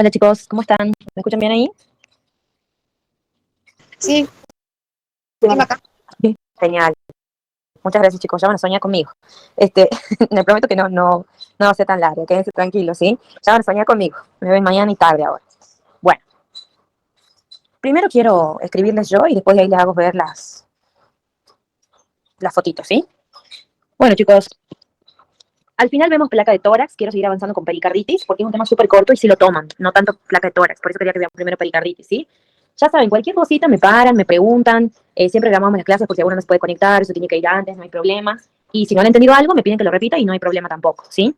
Hola chicos, ¿cómo están? ¿Me escuchan bien ahí? Sí, sí, acá. Sí. Genial. Muchas gracias chicos, ya van a soñar conmigo. Me prometo que no va a ser tan largo, quédense tranquilos, ¿sí? Ya van a soñar conmigo. Me ven mañana y tarde ahora. Bueno, primero quiero escribirles yo y después de ahí les hago ver las fotitos, ¿sí? Bueno chicos, al final vemos placa de tórax, quiero seguir avanzando con pericarditis porque es un tema súper corto y si lo toman, no tanto placa de tórax, por eso quería que vean primero pericarditis, ¿sí? Ya saben, cualquier cosita me paran, me preguntan, siempre grabamos las clases por si alguno no se puede conectar, eso tiene que ir antes, no hay problema. Y si no han entendido algo, me piden que lo repita y no hay problema tampoco, ¿sí?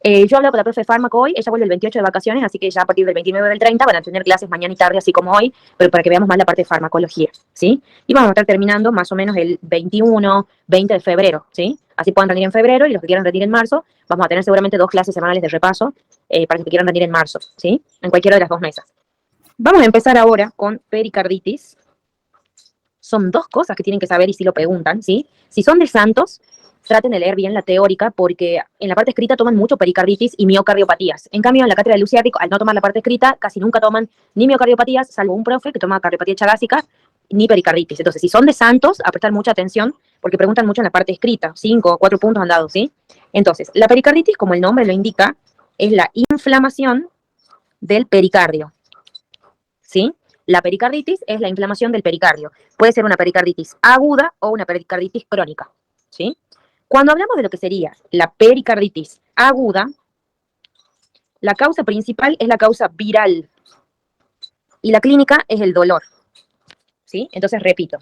Yo hablo con la profe de fármaco hoy, ella vuelve el 28 de vacaciones, así que ya a partir del 29 del 30 van a tener clases mañana y tarde, así como hoy, pero para que veamos más la parte de farmacología, ¿sí? Y vamos a estar terminando más o menos el 21, 20 de febrero, ¿sí? Así puedan rendir en febrero y los que quieran rendir en marzo, vamos a tener seguramente 2 clases semanales de repaso para los que quieran rendir en marzo, ¿sí? En cualquiera de las 2 mesas. Vamos a empezar ahora con pericarditis. Son 2 cosas que tienen que saber y si lo preguntan, ¿sí? Si son de Santos, traten de leer bien la teórica porque en la parte escrita toman mucho pericarditis y miocardiopatías. En cambio, en la cátedra de Luciérrico, al no tomar la parte escrita, casi nunca toman ni miocardiopatías, salvo un profe que toma cardiopatía chagásica, ni pericarditis. Entonces, si son de Santos, a prestar mucha atención porque preguntan mucho en la parte escrita. 5 o 4 puntos han dado, ¿sí? Entonces, la pericarditis, como el nombre lo indica, es la inflamación del pericardio, ¿sí? La pericarditis es la inflamación del pericardio. Puede ser una pericarditis aguda o una pericarditis crónica, ¿sí? Cuando hablamos de lo que sería la pericarditis aguda, la causa principal es la causa viral y la clínica es el dolor, ¿sí? Entonces, repito,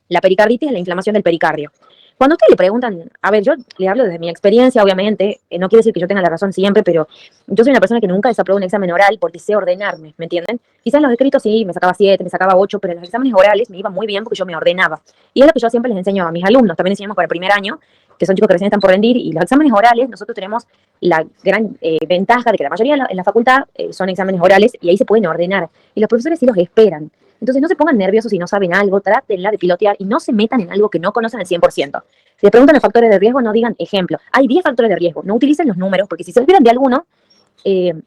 la pericarditis es la inflamación del pericardio. Cuando ustedes le preguntan, a ver, yo le hablo desde mi experiencia, obviamente, no quiere decir que yo tenga la razón siempre, pero yo soy una persona que nunca desaprobó un examen oral porque sé ordenarme, ¿me entienden? Quizás en los escritos sí, me sacaba 7, me sacaba 8, pero en los exámenes orales me iba muy bien porque yo me ordenaba. Y es lo que yo siempre les enseño a mis alumnos, también enseñamos para el primer año, que son chicos que recién están por rendir, y los exámenes orales, nosotros tenemos la gran ventaja de que la mayoría en la facultad son exámenes orales y ahí se pueden ordenar. Y los profesores sí los esperan. Entonces no se pongan nerviosos si no saben algo, trátenla de pilotear y no se metan en algo que no conocen al 100%. Si les preguntan los factores de riesgo, no digan ejemplo. Hay 10 factores de riesgo, no utilicen los números, porque si se olvidan de alguno,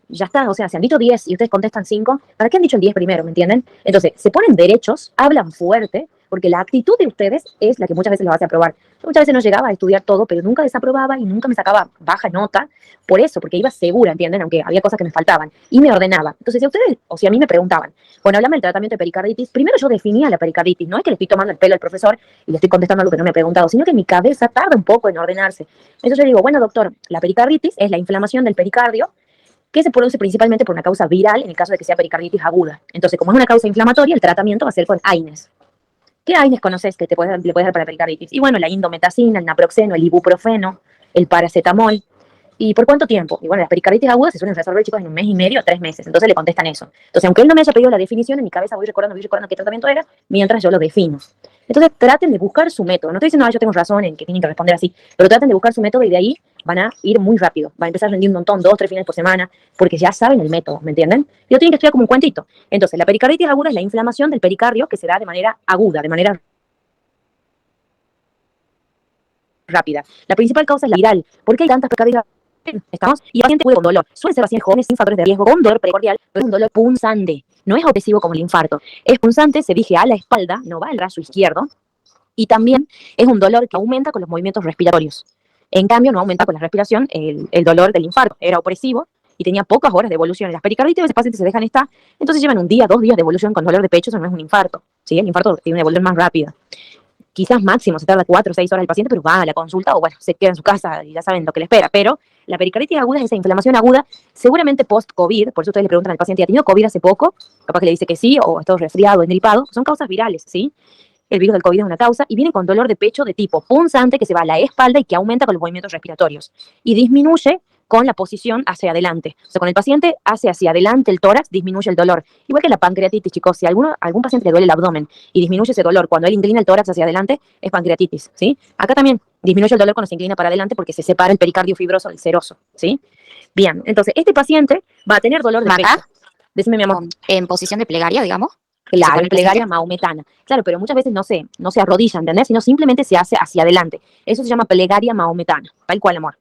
ya está, o sea, si han dicho 10 y ustedes contestan 5, ¿para qué han dicho el 10 primero, me entienden? Entonces, se ponen derechos, hablan fuerte, porque la actitud de ustedes es la que muchas veces los hace aprobar. Yo muchas veces no llegaba a estudiar todo, pero nunca desaprobaba y nunca me sacaba baja nota, por eso, porque iba segura, ¿entienden? Aunque había cosas que me faltaban, y me ordenaba. Entonces, si a ustedes, o si a mí me preguntaban, bueno, háblame del tratamiento de pericarditis, primero yo definía la pericarditis, no es que le estoy tomando el pelo al profesor y le estoy contestando algo que no me ha preguntado, sino que mi cabeza tarda un poco en ordenarse. Entonces yo digo, bueno, doctor, la pericarditis es la inflamación del pericardio, que se produce principalmente por una causa viral en el caso de que sea pericarditis aguda. Entonces, como es una causa inflamatoria, el tratamiento va a ser con AINES. ¿Qué AINES conoces que le puedes dar para pericarditis? Y bueno, la indometacina, el naproxeno, el ibuprofeno, el paracetamol. ¿Y por cuánto tiempo? Y bueno, las pericarditis agudas se suelen resolver, chicos, en 1 mes y medio a 3 meses. Entonces le contestan eso. Entonces, aunque él no me haya pedido la definición, en mi cabeza voy recordando qué tratamiento era, mientras yo lo defino. Entonces, traten de buscar su método. No estoy diciendo, yo tengo razón en que tienen que responder así, pero traten de buscar su método y de ahí van a ir muy rápido. Va a empezar a rendir un montón, 2, 3 fines por semana, porque ya saben el método, ¿me entienden? Y lo tienen que estudiar como un cuentito. Entonces, la pericarditis aguda es la inflamación del pericardio que se da de manera aguda, de manera rápida. La principal causa es la viral. ¿Por qué hay tantas pericarditis? ¿Estamos? Y el paciente puede con dolor. Suelen ser pacientes jóvenes sin factores de riesgo, con dolor precordial, pero es un dolor punzante. No es opresivo como el infarto. Es punzante, se dirige a la espalda, no va al brazo izquierdo, y también es un dolor que aumenta con los movimientos respiratorios. En cambio, no aumenta con la respiración el dolor del infarto. Era opresivo y tenía pocas horas de evolución. En las pericarditis, a veces pacientes se dejan estar, entonces llevan 1 día, 2 días de evolución con dolor de pecho, eso no es un infarto. ¿Sí? El infarto tiene una evolución más rápida. Quizás máximo se tarda 4 o 6 horas el paciente, pero va a la consulta o bueno, se queda en su casa y ya saben lo que le espera. Pero la pericarditis aguda es esa inflamación aguda, seguramente post-COVID, por eso ustedes le preguntan al paciente, ¿ha tenido COVID hace poco? Capaz que le dice que sí, o ha estado resfriado, engripado, son causas virales, ¿sí? El virus del COVID es una causa y viene con dolor de pecho de tipo punzante que se va a la espalda y que aumenta con los movimientos respiratorios y disminuye con la posición hacia adelante. O sea, con el paciente hace hacia adelante el tórax, disminuye el dolor. Igual que la pancreatitis, chicos, si a algún paciente le duele el abdomen y disminuye ese dolor cuando él inclina el tórax hacia adelante, es pancreatitis, ¿sí? Acá también disminuye el dolor cuando se inclina para adelante porque se separa el pericardio fibroso del seroso, ¿sí? Bien, entonces este paciente va a tener dolor de pecho. Maca, Decime, mi amor. en posición de plegaria, digamos. Claro, Pone el plegaria paciente. maometana. Claro, pero muchas veces no se arrodilla, ¿entendés? Sino simplemente se hace hacia adelante. Eso se llama plegaria maometana. Tal cual, amor.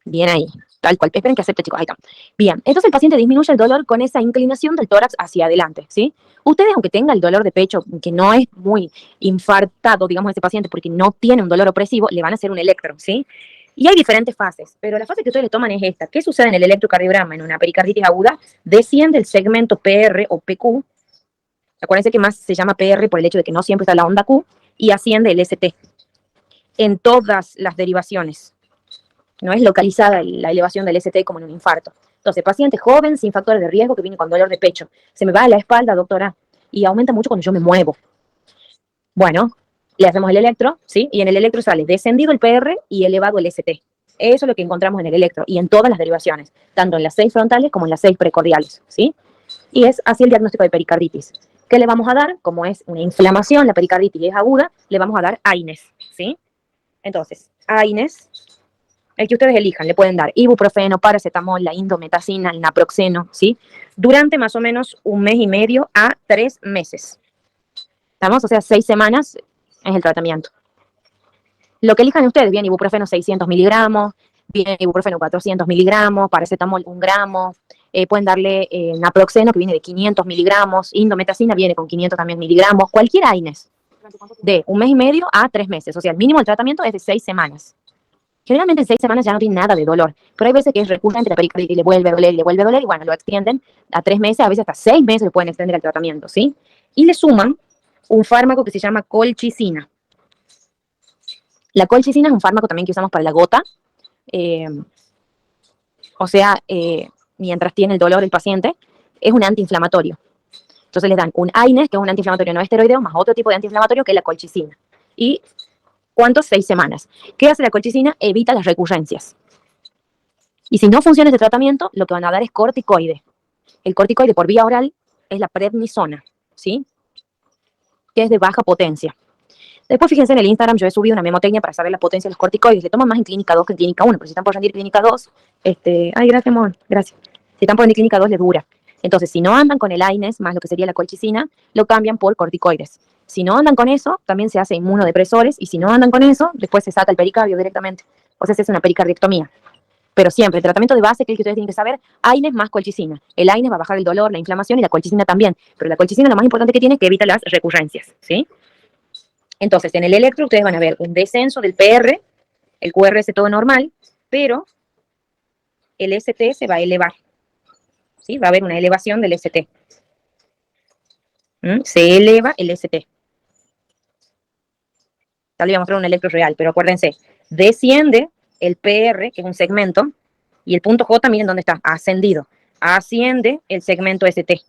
Bien ahí. Tal cual. Esperen que acepte, chicos. Ahí está. Bien. Entonces el paciente disminuye el dolor con esa inclinación del tórax hacia adelante, ¿sí? Ustedes, aunque tengan el dolor de pecho, que no es muy infartado, digamos, ese paciente, porque no tiene un dolor opresivo, le van a hacer un electro, ¿sí? Y hay diferentes fases, pero la fase que ustedes le toman es esta. ¿Qué sucede en el electrocardiograma? En una pericarditis aguda, desciende el segmento PR o PQ. Acuérdense que más se llama PR por el hecho de que no siempre está la onda Q, y asciende el ST en todas las derivaciones. No es localizada la elevación del ST como en un infarto. Entonces, paciente joven, sin factores de riesgo, que viene con dolor de pecho. Se me va a la espalda, doctora, y aumenta mucho cuando yo me muevo. Bueno, le hacemos el electro, ¿sí? Y en el electro sale descendido el PR y elevado el ST. Eso es lo que encontramos en el electro y en todas las derivaciones, tanto en las 6 frontales como en las 6 precordiales, ¿sí? Y es así el diagnóstico de pericarditis. ¿Qué le vamos a dar? Como es una inflamación, la pericarditis es aguda, le vamos a dar AINES, ¿sí? Entonces, AINES, el que ustedes elijan, le pueden dar ibuprofeno, paracetamol, la indometacina, el naproxeno, ¿sí? Durante más o menos 1 mes y medio a 3 meses. ¿Estamos? O sea, 6 semanas es el tratamiento. Lo que elijan ustedes, bien ibuprofeno 600 miligramos, bien ibuprofeno 400 miligramos, paracetamol 1 gramo, pueden darle naproxeno que viene de 500 miligramos, indometacina viene con 500 también miligramos, cualquier AINES de 1 mes y medio a 3 meses. O sea, el mínimo del tratamiento es de 6 semanas. Generalmente en 6 semanas ya no tiene nada de dolor, pero hay veces que es recurrente la pericarditis y le vuelve a doler, y le vuelve a doler, y bueno, lo extienden a 3 meses, a veces hasta 6 meses le pueden extender el tratamiento, ¿sí? Y le suman un fármaco que se llama colchicina. La colchicina es un fármaco también que usamos para la gota, o sea, mientras tiene el dolor el paciente, es un antiinflamatorio. Entonces les dan un AINES, que es un antiinflamatorio no esteroideo, más otro tipo de antiinflamatorio que es la colchicina. ¿Y cuántos? 6 semanas. ¿Qué hace la colchicina? Evita las recurrencias. Y si no funciona este tratamiento, lo que van a dar es corticoide. El corticoide por vía oral es la prednisona, ¿sí? Que es de baja potencia. Después, fíjense en el Instagram, yo he subido una memotecnia para saber la potencia de los corticoides. Le toman más en clínica 2 que en clínica 1, pero si están por rendir clínica 2, ay, gracias, amor, gracias. Si están por rendir clínica 2, les dura. Entonces, si no andan con el AINES, más lo que sería la colchicina, lo cambian por corticoides. Si no andan con eso, también se hace inmunodepresores, y si no andan con eso, después se saca el pericardio directamente. O sea, se hace una pericardiectomía. Pero siempre, el tratamiento de base, que es el que ustedes tienen que saber, AINES más colchicina. El AINES va a bajar el dolor, la inflamación, y la colchicina también. Pero la colchicina lo más importante que tiene es que evita las recurrencias, ¿sí? Entonces, en el electro ustedes van a ver un descenso del PR, el QRS todo normal, pero el ST se va a elevar, ¿sí? Va a haber una elevación del ST. Se eleva el ST. Tal vez voy a mostrar un electro real, pero acuérdense, desciende el PR, que es un segmento, y el punto J, miren dónde está, ascendido. Asciende el segmento ST.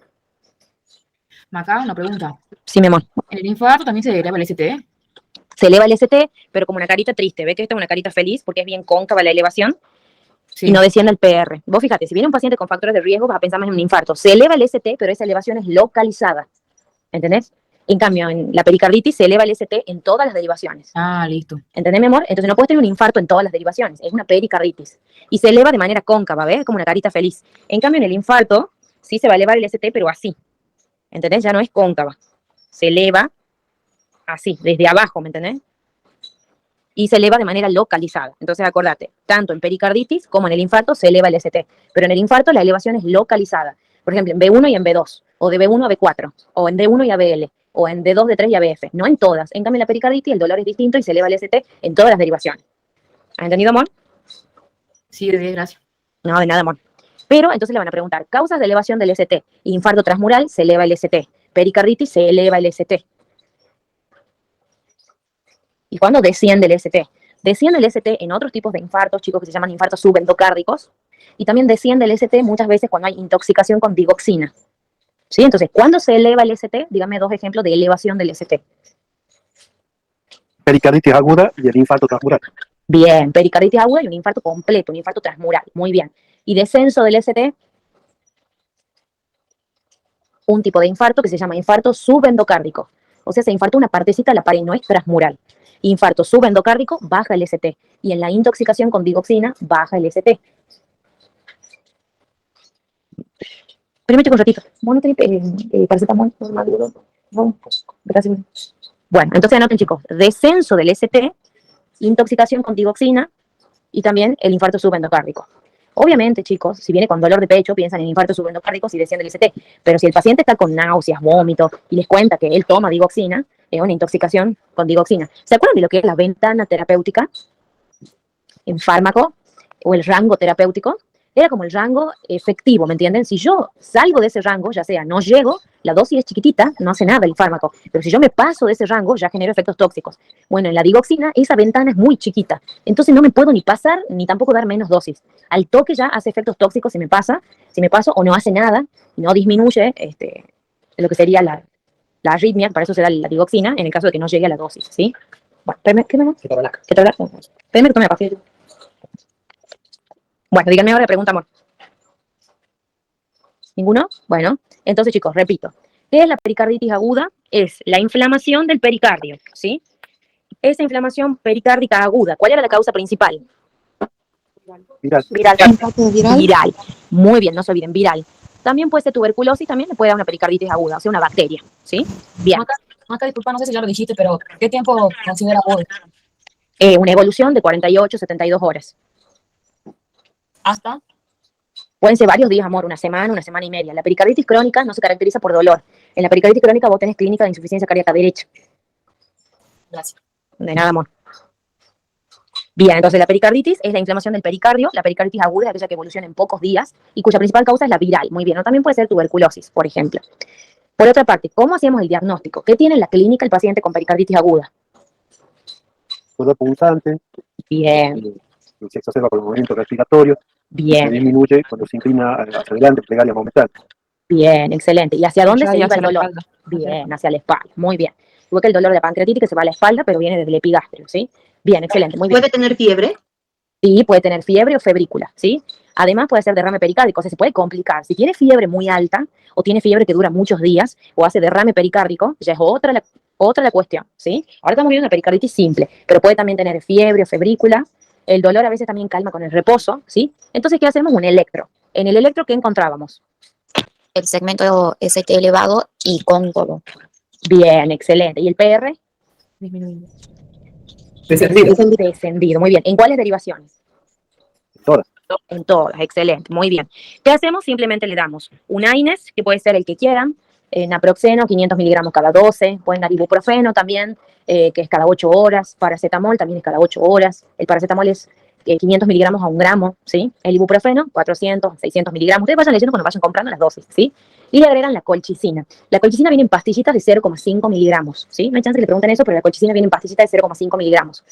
Maca, una pregunta. Sí, mi amor. ¿En el infarto también se eleva el ST? Se eleva el ST, pero como una carita triste. ¿Ve que esta es una carita feliz porque es bien cóncava la elevación? Sí. Y no desciende el PR. Vos fíjate, si viene un paciente con factores de riesgo, vas a pensar más en un infarto. Se eleva el ST, pero esa elevación es localizada. ¿Entendés? En cambio, en la pericarditis se eleva el ST en todas las derivaciones. Ah, listo. ¿Entendés, mi amor? Entonces no puedes tener un infarto en todas las derivaciones. Es una pericarditis. Y se eleva de manera cóncava, ¿ves? Como una carita feliz. En cambio, en el infarto, sí se va a elevar el ST, pero así. ¿Entendés? Ya no es cóncava. Se eleva así, desde abajo, ¿me entendés? Y se eleva de manera localizada. Entonces, acordate, tanto en pericarditis como en el infarto se eleva el ST. Pero en el infarto la elevación es localizada. Por ejemplo, en B1 y en B2, o de B1 a B4, o en D1 y a BL, o en D2, D3 y a BF. No en todas. En cambio, en la pericarditis el dolor es distinto y se eleva el ST en todas las derivaciones. ¿Has entendido, amor? Sí, de 10, gracias. No, de nada, amor. Pero entonces le van a preguntar, causas de elevación del ST. Infarto transmural, se eleva el ST. Pericarditis, se eleva el ST. ¿Y cuándo desciende el ST? Desciende el ST en otros tipos de infartos, chicos, que se llaman infartos subendocárdicos. Y también desciende el ST muchas veces cuando hay intoxicación con digoxina. ¿Sí? Entonces, ¿cuándo se eleva el ST? Dígame 2 ejemplos de elevación del ST. Pericarditis aguda y el infarto transmural. Bien, pericarditis aguda y un infarto completo, un infarto transmural. Muy bien. Y descenso del ST, un tipo de infarto que se llama infarto subendocárdico. O sea, se infarta una partecita de la pared, no es transmural. Infarto subendocárdico, baja el ST. Y en la intoxicación con digoxina, baja el ST. Permíteme un ratito. ¿Vos no tenés paracetamol normal? No, gracias. Bueno, entonces anoten, chicos. Descenso del ST, intoxicación con digoxina y también el infarto subendocárdico. Obviamente, chicos, si viene con dolor de pecho, piensan en infarto subendocárdico si desciende el ICT. Pero si el paciente está con náuseas, vómito y les cuenta que él toma digoxina, es una intoxicación con digoxina. ¿Se acuerdan de lo que es la ventana terapéutica en fármaco o el rango terapéutico? Era como el rango efectivo, ¿me entienden? Si yo salgo de ese rango, ya sea no llego, la dosis es chiquitita, no hace nada el fármaco, pero si yo me paso de ese rango, ya genero efectos tóxicos. Bueno, en la digoxina, esa ventana es muy chiquita, entonces no me puedo ni pasar, ni tampoco dar menos dosis. Al toque ya hace efectos tóxicos si me paso o no hace nada, no disminuye lo que sería la arritmia, para eso se da la digoxina, en el caso de que no llegue a la dosis, ¿sí? Bueno, ¿qué me Ketorolac. Espérame que tome la pastilla. Bueno, díganme ahora, pregunta, amor. ¿Ninguno? Bueno, entonces, chicos, repito. ¿Qué es la pericarditis aguda? Es la inflamación del pericardio, ¿sí? Esa inflamación pericárdica aguda, ¿cuál era la causa principal? Viral. Viral. Muy bien, no se olviden, viral. También puede ser tuberculosis, también le puede dar una pericarditis aguda, o sea, una bacteria, ¿sí? Bien. Maca, disculpa, no sé si ya lo dijiste, pero ¿qué tiempo considera agudo? Una evolución de 48, 72 horas. Hasta. Pueden ser varios días, amor, una semana y media. La pericarditis crónica no se caracteriza por dolor. En la pericarditis crónica vos tenés clínica de insuficiencia cardíaca derecha. Gracias. De nada, amor. Bien, entonces la pericarditis es la inflamación del pericardio. La pericarditis aguda es aquella que evoluciona en pocos días y cuya principal causa es la viral. Muy bien, o también puede ser tuberculosis, por ejemplo. Por otra parte, ¿cómo hacemos el diagnóstico? ¿Qué tiene en la clínica el paciente con pericarditis aguda? Dolor punzante. Bien, Se exacerba por el movimiento respiratorio. Se bien, disminuye cuando se inclina hacia adelante, plegaria momental. bien, excelente. ¿Y hacia dónde se Ya iba el hacia la dolor? espalda. Bien, hacia la espalda. Muy bien. Igual que el dolor de pancreatitis que se va a la espalda, pero viene desde el epigastrio, ¿sí? Bien, excelente, muy bien. ¿Puede tener fiebre? Sí, puede tener fiebre o febrícula, ¿sí? Además puede ser derrame pericárdico, o sea, se puede complicar. Si tiene fiebre muy alta o tiene fiebre que dura muchos días o hace derrame pericárdico, ya es otra la cuestión, ¿sí? Ahora estamos viendo una pericarditis simple, pero puede también tener fiebre o febrícula. El dolor a veces también calma con el reposo, ¿sí? Entonces, ¿qué hacemos? Un electro. En el electro, ¿qué encontrábamos? El segmento ST elevado y cóncavo. Bien, excelente. ¿Y el PR? Disminuyendo. Descendido. Descendido, muy bien. ¿En cuáles derivaciones? Todas. En todas, excelente, muy bien. ¿Qué hacemos? Simplemente le damos un AINES, que puede ser el que quieran, naproxeno, 500 miligramos cada 12, pueden dar ibuprofeno también, que es cada 8 horas, paracetamol también es cada 8 horas, el paracetamol es 500 miligramos a 1 gramo, ¿sí? El ibuprofeno, 400, 600 miligramos, ustedes vayan leyendo cuando vayan comprando las dosis, ¿sí? Y le agregan la colchicina. La colchicina viene en pastillitas de 0,5 miligramos, ¿sí? No hay chance que le pregunten eso, pero la colchicina viene en pastillitas de 0,5 miligramos.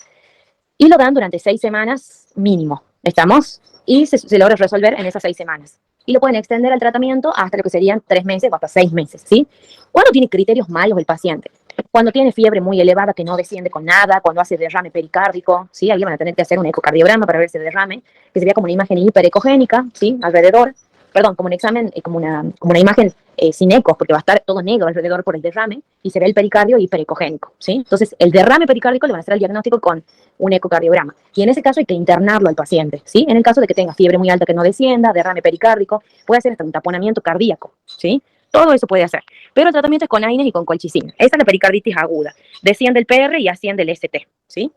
Y lo dan durante 6 semanas mínimo, ¿estamos? Y se logra resolver en esas 6 semanas. Y lo pueden extender al tratamiento hasta lo que serían 3 meses o hasta 6 meses, ¿sí? ¿Cuándo tiene criterios malos el paciente? Cuando tiene fiebre muy elevada que no desciende con nada, cuando hace derrame pericárdico, ¿sí? Ahí van a tener que hacer un ecocardiograma para ver ese derrame, que sería como una imagen hiperecogénica, ¿sí? Alrededor, perdón, como un examen, como una imagen sin ecos, porque va a estar todo negro alrededor por el derrame, y se ve el pericardio hiperecogénico, ¿sí? Entonces, el derrame pericárdico le van a hacer el diagnóstico con un ecocardiograma. Y en ese caso hay que internarlo al paciente, ¿sí? En el caso de que tenga fiebre muy alta que no descienda, derrame pericárdico, puede hacer hasta un taponamiento cardíaco, ¿sí? Todo eso puede hacer. Pero el tratamiento es con AINES y con colchicina. Esa es la pericarditis aguda. Desciende el PR y asciende el ST, ¿sí?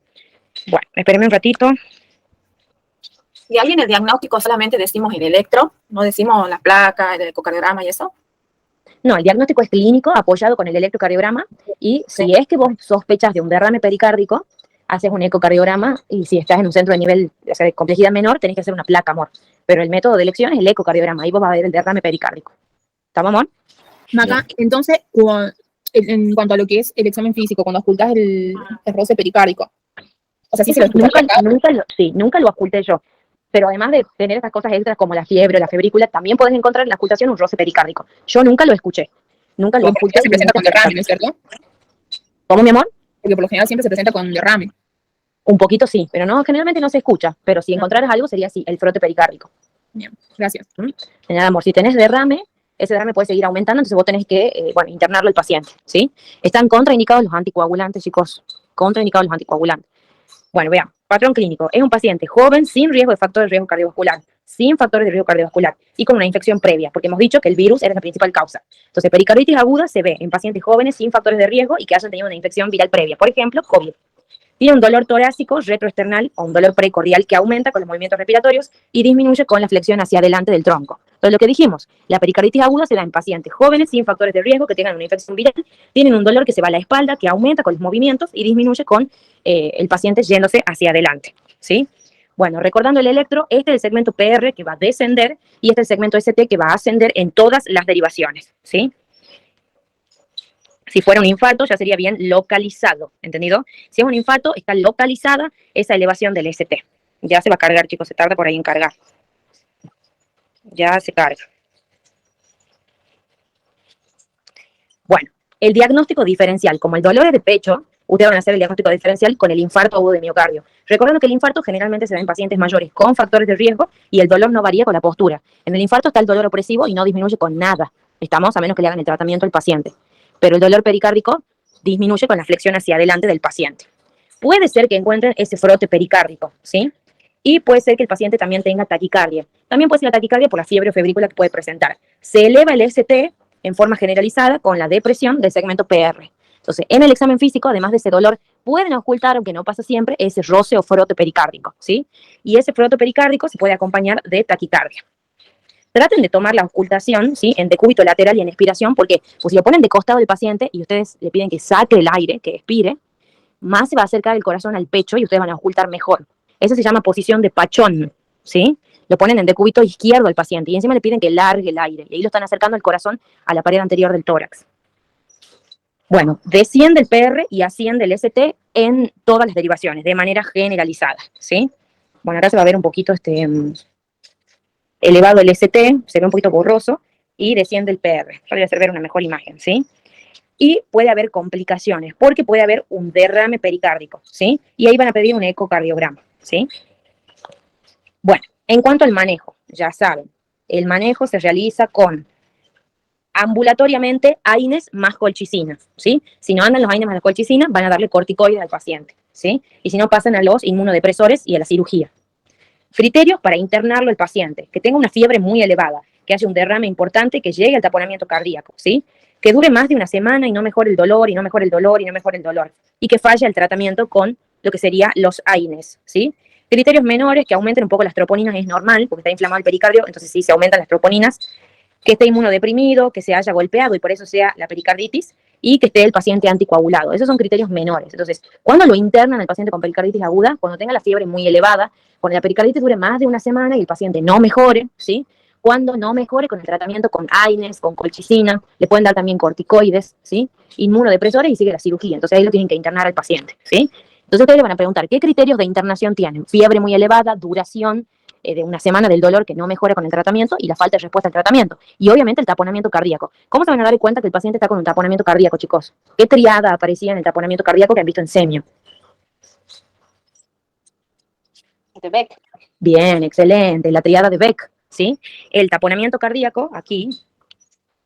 Bueno, espérenme un ratito. Y ahí en el diagnóstico solamente decimos el electro, no decimos la placa, el ecocardiograma y eso. No, el diagnóstico es clínico, apoyado con el electrocardiograma, y si es que vos sospechas de un derrame pericárdico, haces un ecocardiograma, y si estás en un centro de nivel, o sea, de complejidad menor, tenés que hacer una placa, amor. Pero el método de elección es el ecocardiograma, ahí vos vas a ver el derrame pericárdico. ¿Estamos, amor? Maca, entonces, en cuanto a lo que es el examen físico, cuando ocultas el roce pericárdico, o sea, sí se lo escuchas acá. Nunca lo oculté yo. Pero además de tener esas cosas extras como la fiebre o la febrícula, también podés encontrar en la ocultación un roce pericárdico. Yo nunca lo escuché. Nunca lo Porque oculté. se presenta con derrame, ¿no es cierto? ¿Cómo, mi amor? Porque por lo general siempre se presenta con derrame. Un poquito sí, pero no, generalmente no se escucha. Pero si encontraras algo sería así, el frote pericárdico. Bien, gracias. Nada, amor, si tenés derrame, ese derrame puede seguir aumentando, entonces vos tenés que, internarlo al paciente, ¿sí? Están contraindicados los anticoagulantes, chicos. Contraindicados los anticoagulantes. Bueno, veamos. Patrón clínico. Es un paciente joven sin riesgo de factores de riesgo cardiovascular, sin factores de riesgo cardiovascular y con una infección previa, porque hemos dicho que el virus era la principal causa. Entonces, pericarditis aguda se ve en pacientes jóvenes sin factores de riesgo y que hayan tenido una infección viral previa, por ejemplo, COVID. Tiene un dolor torácico retroesternal o un dolor precordial que aumenta con los movimientos respiratorios y disminuye con la flexión hacia adelante del tronco. Entonces, lo que dijimos, la pericarditis aguda se da en pacientes jóvenes sin factores de riesgo que tengan una infección viral, tienen un dolor que se va a la espalda, que aumenta con los movimientos y disminuye con el paciente yéndose hacia adelante, ¿sí? Bueno, recordando el electro, este es el segmento PR que va a descender y este es el segmento ST que va a ascender en todas las derivaciones, ¿sí? Si fuera un infarto, ya sería bien localizado, ¿entendido? Si es un infarto, está localizada esa elevación del ST. Ya se va a cargar, chicos, se tarda por ahí en cargar. Ya se carga. Bueno, el diagnóstico diferencial, como el dolor es de pecho, ustedes van a hacer el diagnóstico diferencial con el infarto agudo de miocardio. Recordando que el infarto generalmente se da en pacientes mayores con factores de riesgo y el dolor no varía con la postura. En el infarto está el dolor opresivo y no disminuye con nada. Estamos a menos que le hagan el tratamiento al paciente. Pero el dolor pericárdico disminuye con la flexión hacia adelante del paciente. Puede ser que encuentren ese frote pericárdico, ¿sí? Y puede ser que el paciente también tenga taquicardia. También puede ser la taquicardia por la fiebre o febrícula que puede presentar. Se eleva el ST en forma generalizada con la depresión del segmento PR. Entonces, en el examen físico, además de ese dolor, pueden ocultar, aunque no pasa siempre, ese roce o frote pericárdico, ¿sí? Y ese frote pericárdico se puede acompañar de taquicardia. Traten de tomar la ocultación, ¿sí? En decúbito lateral y en expiración, porque pues, si lo ponen de costado del paciente y ustedes le piden que saque el aire, que expire, más se va a acercar el corazón al pecho y ustedes van a ocultar mejor. Eso se llama posición de pachón, ¿sí? Lo ponen en decúbito izquierdo al paciente y encima le piden que largue el aire. Y ahí lo están acercando el corazón a la pared anterior del tórax. Bueno, desciende el PR y asciende el ST en todas las derivaciones, de manera generalizada, ¿sí? Bueno, ahora se va a ver un poquito elevado el ST, se ve un poquito borroso, y desciende el PR. Yo le voy a hacer ver una mejor imagen, ¿sí? Y puede haber complicaciones, porque puede haber un derrame pericárdico, ¿sí? Y ahí van a pedir un ecocardiograma, ¿sí? Bueno, en cuanto al manejo, ya saben, el manejo se realiza con ambulatoriamente AINES más colchicina, ¿sí? Si no andan los AINES más la colchicina, van a darle corticoides al paciente, ¿sí? Y si no, pasan a los inmunodepresores y a la cirugía. Criterios para internarlo el paciente, que tenga una fiebre muy elevada, que haya un derrame importante, que llegue al taponamiento cardíaco, ¿sí? Que dure más de una semana y no mejore el dolor, y no mejore el dolor, y no mejore el dolor, y que falle el tratamiento con lo que sería los AINES, ¿sí? Criterios menores, que aumenten un poco las troponinas, es normal, porque está inflamado el pericardio, entonces sí se aumentan las troponinas, que esté inmunodeprimido, que se haya golpeado y por eso sea la pericarditis, y que esté el paciente anticoagulado. Esos son criterios menores. Entonces, ¿cuándo lo internan al paciente con pericarditis aguda? Cuando tenga la fiebre muy elevada, cuando la pericarditis dure más de una semana y el paciente no mejore, ¿sí? Cuando no mejore con el tratamiento con AINES, con colchicina, le pueden dar también corticoides, ¿sí? Inmunodepresores y sigue la cirugía. Entonces ahí lo tienen que internar al paciente, ¿sí? Entonces ustedes le van a preguntar, ¿qué criterios de internación tienen? Fiebre muy elevada, duración de una semana del dolor que no mejora con el tratamiento y la falta de respuesta al tratamiento. Y obviamente el taponamiento cardíaco. ¿Cómo se van a dar cuenta que el paciente está con un taponamiento cardíaco, chicos? ¿Qué triada aparecía en el taponamiento cardíaco que han visto en semio? De Beck. Bien, excelente, la triada de Beck, ¿sí? El taponamiento cardíaco, aquí,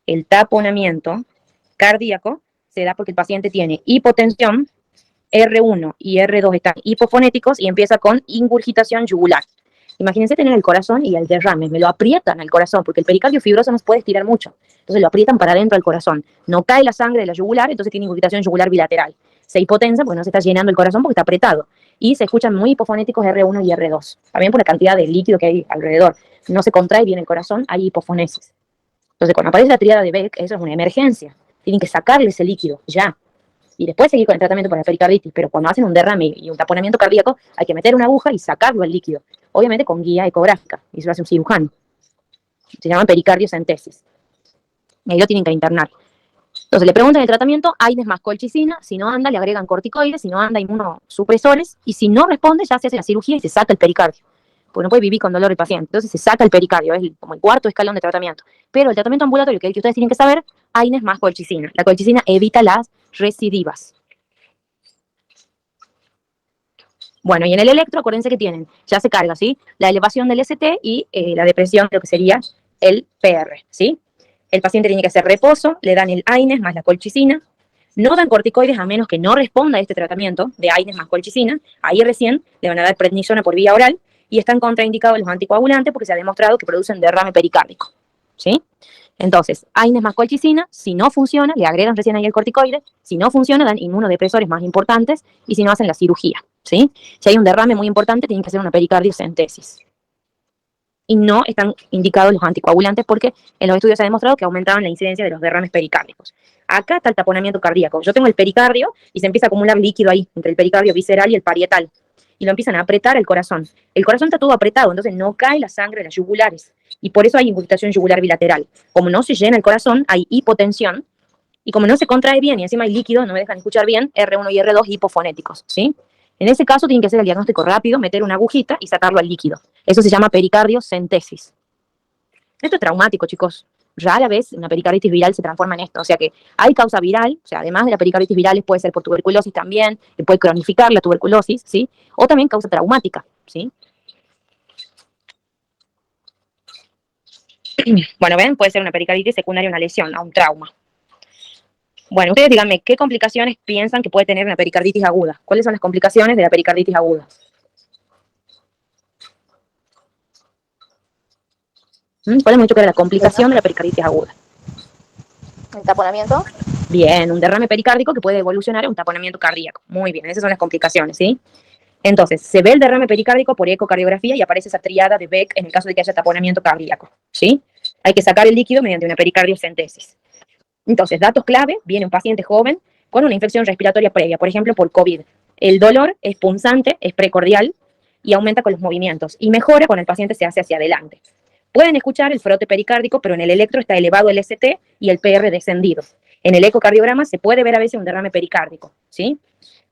el taponamiento cardíaco se da porque el paciente tiene hipotensión, R1 y R2 están hipofonéticos y empieza con ingurgitación yugular. Imagínense tener el corazón y el derrame, me lo aprietan al corazón, porque el pericardio fibroso no se puede estirar mucho. Entonces lo aprietan para adentro al corazón. No cae la sangre de la yugular, entonces tiene ingurgitación yugular bilateral. Se hipotensa porque no se está llenando el corazón porque está apretado. Y se escuchan muy hipofonéticos R1 y R2. También por la cantidad de líquido que hay alrededor. No se contrae bien el corazón, hay hipofonesis. Entonces cuando aparece la triada de Beck, eso es una emergencia. Tienen que sacarle ese líquido, ya. Y después seguir con el tratamiento para la pericarditis, pero cuando hacen un derrame y un taponamiento cardíaco, hay que meter una aguja y sacarlo el líquido, obviamente con guía ecográfica, y eso lo hace un cirujano. Se llama pericardiocentesis. Y ahí lo tienen que internar. Entonces le preguntan el tratamiento, AINES más colchicina, si no anda le agregan corticoides, si no anda inmunosupresores, y si no responde ya se hace la cirugía y se saca el pericardio, porque no puede vivir con dolor el paciente. Entonces se saca el pericardio, es como el cuarto escalón de tratamiento. Pero el tratamiento ambulatorio, que es el que ustedes tienen que saber, AINES más colchicina. La colchicina evita las recidivas. Bueno, y en el electro, acuérdense que tienen, ya se carga, ¿sí? La elevación del ST y la depresión de lo que sería el PR, ¿sí? El paciente tiene que hacer reposo, le dan el AINES más la colchicina, no dan corticoides a menos que no responda a este tratamiento de AINES más colchicina, ahí recién le van a dar prednisona por vía oral y están contraindicados los anticoagulantes porque se ha demostrado que producen derrame pericárdico, ¿sí? Entonces, AINES más colchicina, si no funciona, le agregan recién ahí el corticoide, si no funciona, dan inmunodepresores más importantes, y si no, hacen la cirugía, ¿sí? Si hay un derrame muy importante, tienen que hacer una pericardiocentesis. Y no están indicados los anticoagulantes porque en los estudios se ha demostrado que aumentaban la incidencia de los derrames pericárdicos. Acá está el taponamiento cardíaco. Yo tengo el pericardio y se empieza a acumular líquido ahí, entre el pericardio visceral y el parietal. Y lo empiezan a apretar el corazón. El corazón está todo apretado, entonces no cae la sangre de las yugulares. Y por eso hay incrustación yugular bilateral. Como no se llena el corazón, hay hipotensión. Y como no se contrae bien y encima hay líquido, no me dejan escuchar bien, R1 y R2 hipofonéticos, ¿sí? En ese caso tienen que hacer el diagnóstico rápido, meter una agujita y sacarlo al líquido. Eso se llama pericardiocentesis. Esto es traumático, chicos. Rara vez una pericarditis viral se transforma en esto. O sea que hay causa viral, o sea, además de la pericarditis viral puede ser por tuberculosis también, puede cronificar la tuberculosis, ¿sí? O también causa traumática, ¿sí? Bueno, ven, puede ser una pericarditis secundaria a una lesión, a un trauma. Bueno, ustedes díganme, ¿qué complicaciones piensan que puede tener una pericarditis aguda? ¿Cuáles son las complicaciones de la pericarditis aguda? ¿Cuál es mucho que era la complicación de la pericarditis aguda? ¿El taponamiento? Bien, un derrame pericárdico que puede evolucionar a un taponamiento cardíaco. Muy bien, esas son las complicaciones, ¿sí? Entonces, se ve el derrame pericárdico por ecocardiografía y aparece esa triada de Beck en el caso de que haya taponamiento cardíaco, ¿sí? Hay que sacar el líquido mediante una pericardiocentesis. Entonces, datos clave, viene un paciente joven con una infección respiratoria previa, por ejemplo, por COVID. El dolor es punzante, es precordial y aumenta con los movimientos y mejora cuando el paciente se hace hacia adelante. Pueden escuchar el frote pericárdico, pero en el electro está elevado el ST y el PR descendido. En el ecocardiograma se puede ver a veces un derrame pericárdico, ¿sí?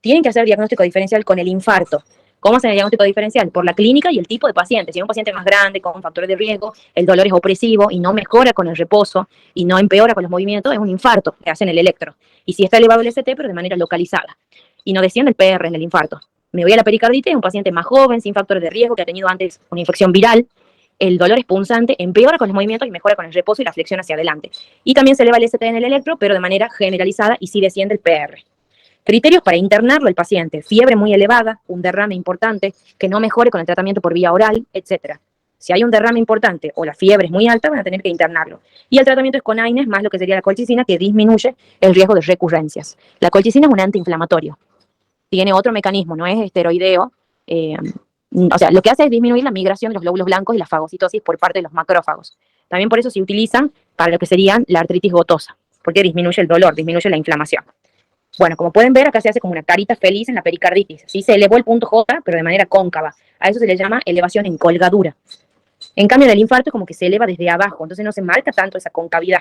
Tienen que hacer diagnóstico diferencial con el infarto. ¿Cómo hacen el diagnóstico diferencial? Por la clínica y el tipo de paciente. Si es un paciente más grande, con factores de riesgo, el dolor es opresivo y no mejora con el reposo y no empeora con los movimientos, es un infarto que hacen el electro. Y si está elevado el ST, pero de manera localizada. Y no desciende el PR en el infarto. Me voy a la pericarditis, es un paciente más joven, sin factores de riesgo, que ha tenido antes una infección viral. El dolor es punzante, empeora con los movimientos y mejora con el reposo y la flexión hacia adelante. Y también se eleva el ST en el electro, pero de manera generalizada y sí desciende el PR. Criterios para internarlo al paciente: fiebre muy elevada, un derrame importante, que no mejore con el tratamiento por vía oral, etc. Si hay un derrame importante o la fiebre es muy alta, van a tener que internarlo. Y el tratamiento es con AINES más lo que sería la colchicina, que disminuye el riesgo de recurrencias. La colchicina es un antiinflamatorio. Tiene otro mecanismo, no es esteroideo. O sea, lo que hace es disminuir la migración de los glóbulos blancos y la fagocitosis por parte de los macrófagos. También por eso se utilizan para lo que serían la artritis gotosa, porque disminuye el dolor, disminuye la inflamación. Bueno, como pueden ver, acá se hace como una carita feliz en la pericarditis. Sí, se elevó el punto J, pero de manera cóncava. A eso se le llama elevación en colgadura. En cambio, en el infarto es como que se eleva desde abajo, entonces no se marca tanto esa concavidad.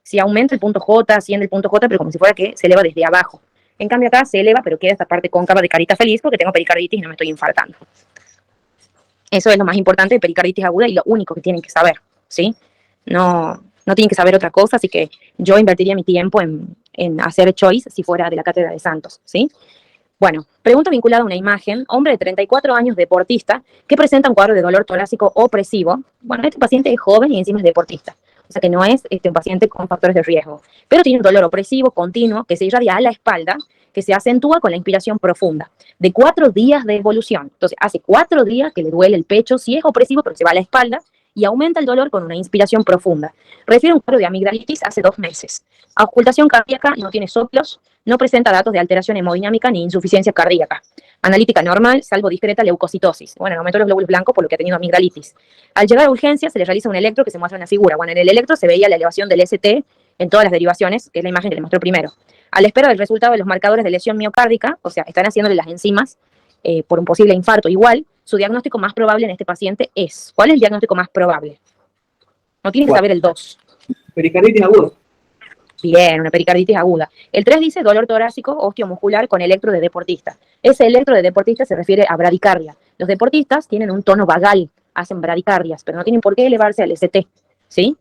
Si aumenta el punto J, asciende el punto J, pero como si fuera que se eleva desde abajo. En cambio acá se eleva, pero queda esta parte cóncava de carita feliz porque tengo pericarditis y no me estoy infartando. Eso es lo más importante de pericarditis aguda y lo único que tienen que saber, ¿sí? No tienen que saber otra cosa, así que yo invertiría mi tiempo en hacer choice si fuera de la Cátedra de Santos, ¿sí? Bueno, pregunta vinculada a una imagen: hombre de 34 años, deportista, que presenta un cuadro de dolor torácico opresivo. Bueno, este paciente es joven y encima es deportista, o sea que no es un paciente con factores de riesgo, pero tiene un dolor opresivo continuo que se irradia a la espalda, que se acentúa con la inspiración profunda, de 4 días de evolución. Entonces, hace 4 días que le duele el pecho, sí es opresivo, pero se va a la espalda, y aumenta el dolor con una inspiración profunda. Refiere a un cuadro de amigdalitis hace 2 meses. Auscultación cardíaca, no tiene soplos, no presenta datos de alteración hemodinámica ni insuficiencia cardíaca. Analítica normal, salvo discreta leucocitosis. Bueno, aumentó los glóbulos blancos por lo que ha tenido amigdalitis. Al llegar a urgencia se le realiza un electro que se muestra en la figura. Bueno, en el electro se veía la elevación del ST en todas las derivaciones, que es la imagen que le mostró primero. A la espera del resultado de los marcadores de lesión miocárdica, o sea, están haciéndole las enzimas por un posible infarto igual, su diagnóstico más probable en este paciente es... ¿Cuál es el diagnóstico más probable? No tienes que saber el 2. Pericarditis aguda. Bien, una pericarditis aguda. El 3 dice dolor torácico osteomuscular con electro de deportista. Ese electro de deportista se refiere a bradicardia. Los deportistas tienen un tono vagal, hacen bradicardias, pero no tienen por qué elevarse al ST, ¿sí?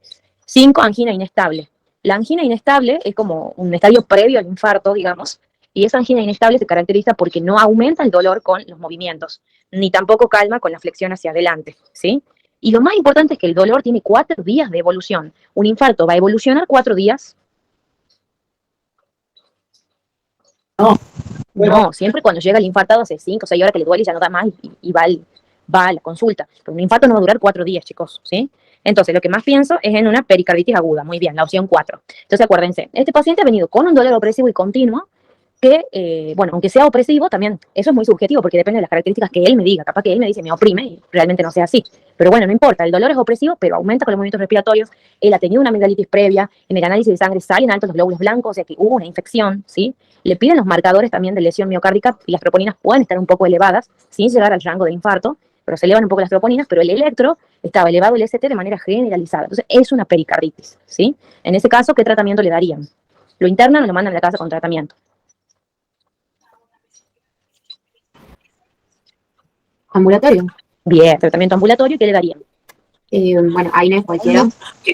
5, angina inestable. La angina inestable es como un estadio previo al infarto, digamos, y esa angina inestable se caracteriza porque no aumenta el dolor con los movimientos, ni tampoco calma con la flexión hacia adelante, ¿sí? Y lo más importante es que el dolor tiene 4 días de evolución. Un infarto va a evolucionar 4 días. No, siempre cuando llega el infartado hace 5 o 6 horas que le duele y ya no da más y va a la consulta. Pero un infarto no va a durar 4 días, chicos, ¿sí? Entonces, lo que más pienso es en una pericarditis aguda. Muy bien, la opción 4. Entonces, acuérdense, este paciente ha venido con un dolor opresivo y continuo que, bueno, aunque sea opresivo, también eso es muy subjetivo porque depende de las características que él me diga. Capaz que él me dice me oprime y realmente no sea así. Pero bueno, no importa, el dolor es opresivo, pero aumenta con los movimientos respiratorios. Él ha tenido una amigdalitis previa, en el análisis de sangre salen altos los glóbulos blancos, o sea que hubo una infección, ¿sí? Le piden los marcadores también de lesión miocárdica y las troponinas pueden estar un poco elevadas sin llegar al rango de infarto, pero se elevan un poco las troponinas, pero el electro estaba elevado el ST de manera generalizada. Entonces es una pericarditis, ¿sí? En ese caso, ¿qué tratamiento le darían? ¿Lo internan o lo mandan a la casa con tratamiento? Ambulatorio. Bien, tratamiento ambulatorio, ¿qué le darían? Bueno, AINES cualquiera.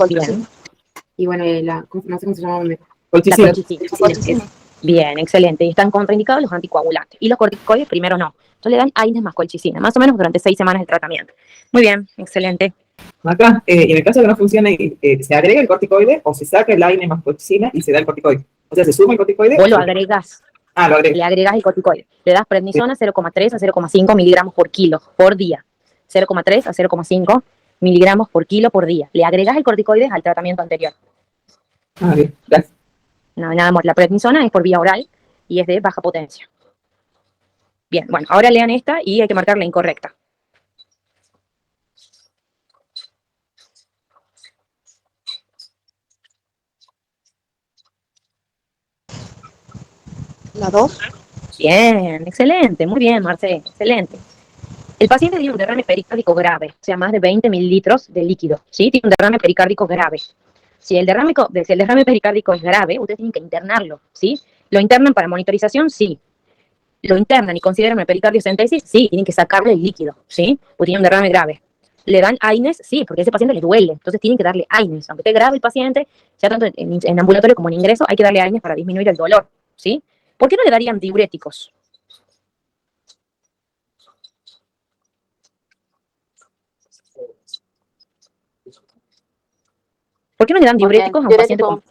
Bien, Y bueno, no sé cómo se llama. la Colchicina. colchicina. Bien, excelente. Y están contraindicados los anticoagulantes. Y los corticoides primero no. Entonces le dan AINES más colchicina, más o menos durante 6 semanas de tratamiento. Muy bien, excelente. Acá, en el caso de que no funcione, se agrega el corticoide o se saca el AINE más colchicina y se da el corticoide. O sea, se suma el corticoide. Vos lo agregás, Ah, lo agrego. le agregás el corticoide. Le das prednisona 0,3 a 0,5 miligramos por kilo por día. 0,3 a 0,5 miligramos por kilo por día. Le agregás el corticoide al tratamiento anterior. Ah, bien, gracias. No, nada más. La prednisona es por vía oral y es de baja potencia. Bien, bueno, ahora lean esta y hay que marcar la incorrecta. La 2. Bien, excelente, muy bien, Marce, excelente. El paciente tiene un derrame pericárdico grave, o sea, más de 20 mililitros de líquido, ¿sí? Tiene un derrame pericárdico grave. Si el derrame pericárdico es grave, ustedes tienen que internarlo, ¿sí? ¿Lo internan para monitorización? Sí. ¿Lo internan y consideran una pericardiocentesis? Sí, tienen que sacarle el líquido, ¿sí? Porque tiene un derrame grave. ¿Le dan AINES? Sí, porque a ese paciente le duele, entonces tienen que darle AINES. Aunque esté grave el paciente, ya tanto en ambulatorio como en ingreso, hay que darle AINES para disminuir el dolor, ¿sí? ¿Por qué no le darían diuréticos? ¿Por qué no le dan Porque diuréticos a un paciente con...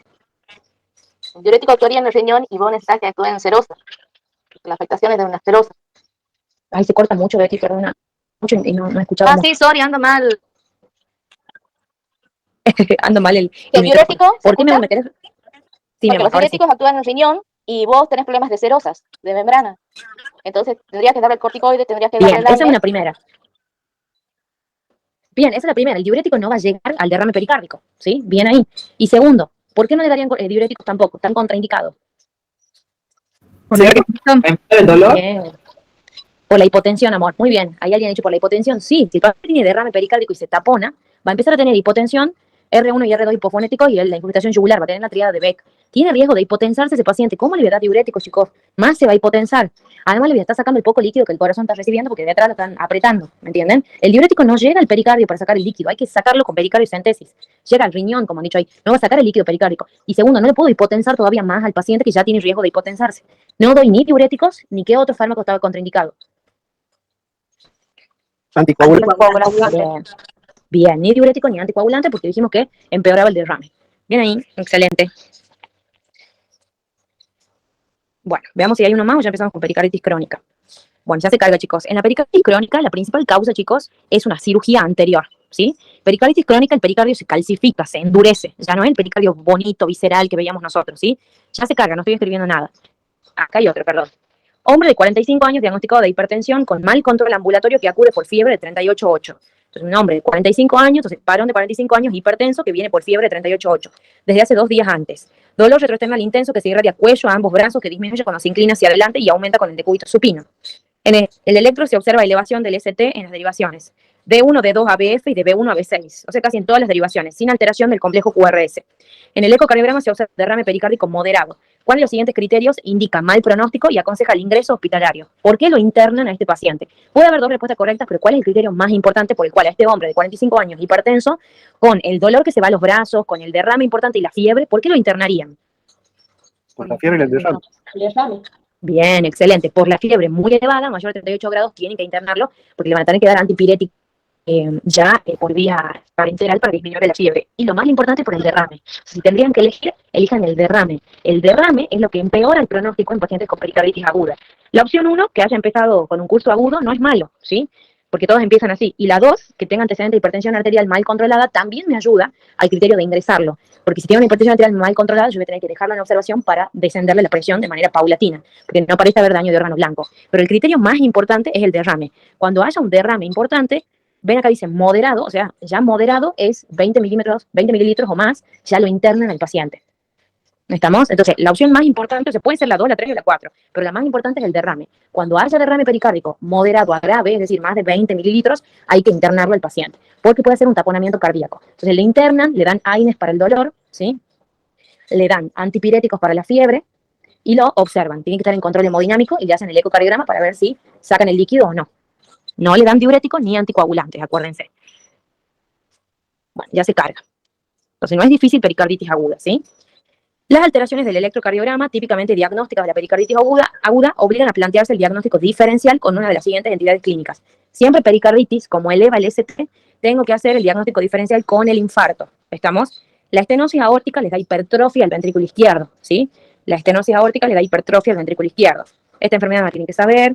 el diurético actuaría en el riñón y vos necesitas que actúe en serosa. La afectación es de una serosa. Ay, se corta mucho, Betty, perdona. Mucho y no escuchaba. Sí, sorry, ando mal. Ando mal el El diurético, ¿Por qué me querés? Sí, mi porque amor, los ahora sí. diuréticos actúan en el riñón y vos tenés problemas de serosas, de membrana. Entonces tendrías que darle el corticoide, tendrías que darle Bien, el esa es AINES. una primera. Bien, esa es la primera. El diurético no va a llegar al derrame pericárdico, ¿sí? Bien ahí. Y segundo, ¿por qué no le darían diuréticos tampoco? Están contraindicados. ¿Será que para empeorar el dolor? Bien. Por la hipotensión, amor. Muy bien. ¿Hay alguien dicho por la hipotensión? Sí. Si el paciente tiene derrame pericárdico y se tapona, va a empezar a tener hipotensión, R1 y R2 hipofonéticos y la infiltración yugular. Va a tener la triada de Beck. Tiene riesgo de hipotensarse ese paciente. ¿Cómo le da diuréticos, chicos? Más se va a hipotensar. Además, le voy a estar sacando el poco líquido que el corazón está recibiendo porque de atrás lo están apretando. ¿Me entienden? El diurético no llega al pericardio para sacar el líquido. Hay que sacarlo con pericardiocentesis. Llega al riñón, como han dicho ahí. No va a sacar el líquido pericárdico. Y segundo, no le puedo hipotensar todavía más al paciente que ya tiene riesgo de hipotensarse. No doy ni diuréticos ni qué otro fármaco estaba contraindicado. Anticoagulante. Bien. Bien, ni diurético ni anticoagulante porque dijimos que empeoraba el derrame. Bien ahí, excelente. Bueno, veamos si hay uno más o ya empezamos con pericarditis crónica. Bueno, ya se carga, chicos. En la pericarditis crónica, la principal causa, chicos, es una cirugía anterior, ¿sí? Pericarditis crónica, el pericardio se calcifica, se endurece. Ya no es el pericardio bonito, visceral que veíamos nosotros, ¿sí? Ya se carga, no estoy escribiendo nada. Acá hay otro, perdón. Hombre de 45 años diagnosticado de hipertensión con mal control ambulatorio que acude por fiebre de 38,8. Entonces, un hombre de 45 años, entonces varón de 45 años, hipertenso, que viene por fiebre de 38,8, desde hace 2 días antes. Dolor retroesternal intenso que se irradia cuello a ambos brazos, que disminuye cuando se inclina hacia adelante y aumenta con el decúbito supino. En el electro se observa elevación del ST en las derivaciones. B1, D2 a BF y de B1 a B6, o sea, casi en todas las derivaciones, sin alteración del complejo QRS. En el ecocardiograma se observa derrame pericárdico moderado. ¿Cuál de los siguientes criterios indica mal pronóstico y aconseja el ingreso hospitalario? ¿Por qué lo internan a este paciente? Puede haber 2 respuestas correctas, pero ¿cuál es el criterio más importante por el cual a este hombre de 45 años hipertenso, con el dolor que se va a los brazos, con el derrame importante y la fiebre, ¿por qué lo internarían? Por la fiebre y el derrame. Bien, excelente. Por la fiebre muy elevada, mayor de 38 grados, tienen que internarlo porque le van a tener que dar antipirético por vía parenteral para disminuir la fiebre. Y lo más importante, por el derrame. Si tendrían que elegir, elijan el derrame. El derrame es lo que empeora el pronóstico en pacientes con pericarditis aguda. La opción 1, que haya empezado con un curso agudo, no es malo, ¿sí? porque todos empiezan así. Y la 2, que tenga antecedente de hipertensión arterial mal controlada, también me ayuda al criterio de ingresarlo, porque si tiene una hipertensión arterial mal controlada, yo voy a tener que dejarlo en observación para descenderle la presión de manera paulatina, porque no parece haber daño de órgano blanco. Pero el criterio más importante es el derrame. Cuando haya un derrame importante, ven acá dice moderado, o sea, ya moderado es 20 mililitros o más, ya lo internan al paciente. ¿Estamos? Entonces, la opción más importante, puede ser la 2, la 3 o la 4, pero la más importante es el derrame. Cuando haya derrame pericárdico moderado a grave, es decir, más de 20 mililitros, hay que internarlo al paciente, porque puede ser un taponamiento cardíaco. Entonces, le internan, le dan AINES para el dolor, ¿sí? Le dan antipiréticos para la fiebre y lo observan. Tienen que estar en control hemodinámico y le hacen el ecocardiograma para ver si sacan el líquido o no. No le dan diuréticos ni anticoagulantes, acuérdense. Bueno, ya se carga. Entonces, no es difícil pericarditis aguda, ¿sí? Las alteraciones del electrocardiograma, típicamente diagnósticas de la pericarditis aguda, obligan a plantearse el diagnóstico diferencial con una de las siguientes entidades clínicas. Siempre pericarditis, como eleva el ST, tengo que hacer el diagnóstico diferencial con el infarto. ¿Estamos? La estenosis aórtica les da hipertrofia al ventrículo izquierdo, ¿sí? La estenosis aórtica le da hipertrofia al ventrículo izquierdo. Esta enfermedad la tienen que saber.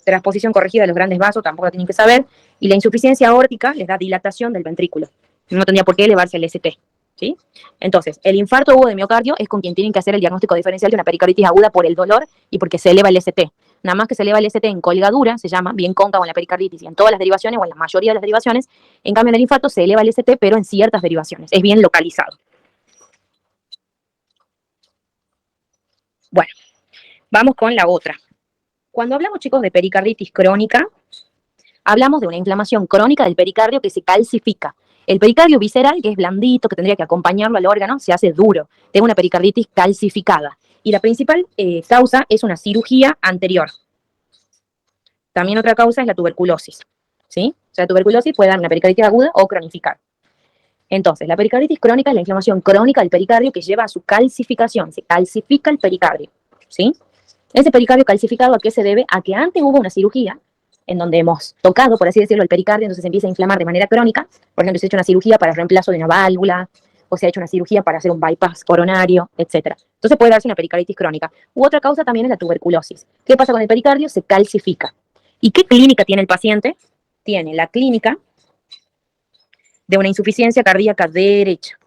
Transposición corregida de los grandes vasos tampoco la tienen que saber. Y la insuficiencia aórtica les da dilatación del ventrículo. No tendría por qué elevarse el ST. ¿Sí? Entonces, el infarto agudo de miocardio es con quien tienen que hacer el diagnóstico diferencial de una pericarditis aguda por el dolor y porque se eleva el ST. Nada más que se eleva el ST en colgadura, se llama bien cóncavo en la pericarditis y en todas las derivaciones o en la mayoría de las derivaciones. En cambio, en el infarto se eleva el ST, pero en ciertas derivaciones. Es bien localizado. Bueno, vamos con la otra. Cuando hablamos, chicos, de pericarditis crónica, hablamos de una inflamación crónica del pericardio que se calcifica. El pericardio visceral, que es blandito, que tendría que acompañarlo al órgano, se hace duro. Tengo una pericarditis calcificada. Y la principal causa es una cirugía anterior. También otra causa es la tuberculosis. ¿Sí? O sea, la tuberculosis puede dar una pericarditis aguda o cronificar. Entonces, la pericarditis crónica es la inflamación crónica del pericardio que lleva a su calcificación. Se calcifica el pericardio. ¿Sí? Ese pericardio calcificado, ¿a qué se debe? A que antes hubo una cirugía en donde hemos tocado, por así decirlo, el pericardio, entonces se empieza a inflamar de manera crónica. Por ejemplo, se ha hecho una cirugía para el reemplazo de una válvula, o se ha hecho una cirugía para hacer un bypass coronario, etc. Entonces puede darse una pericarditis crónica. U otra causa también es la tuberculosis. ¿Qué pasa con el pericardio? Se calcifica. ¿Y qué clínica tiene el paciente? Tiene la clínica de una insuficiencia cardíaca derecha.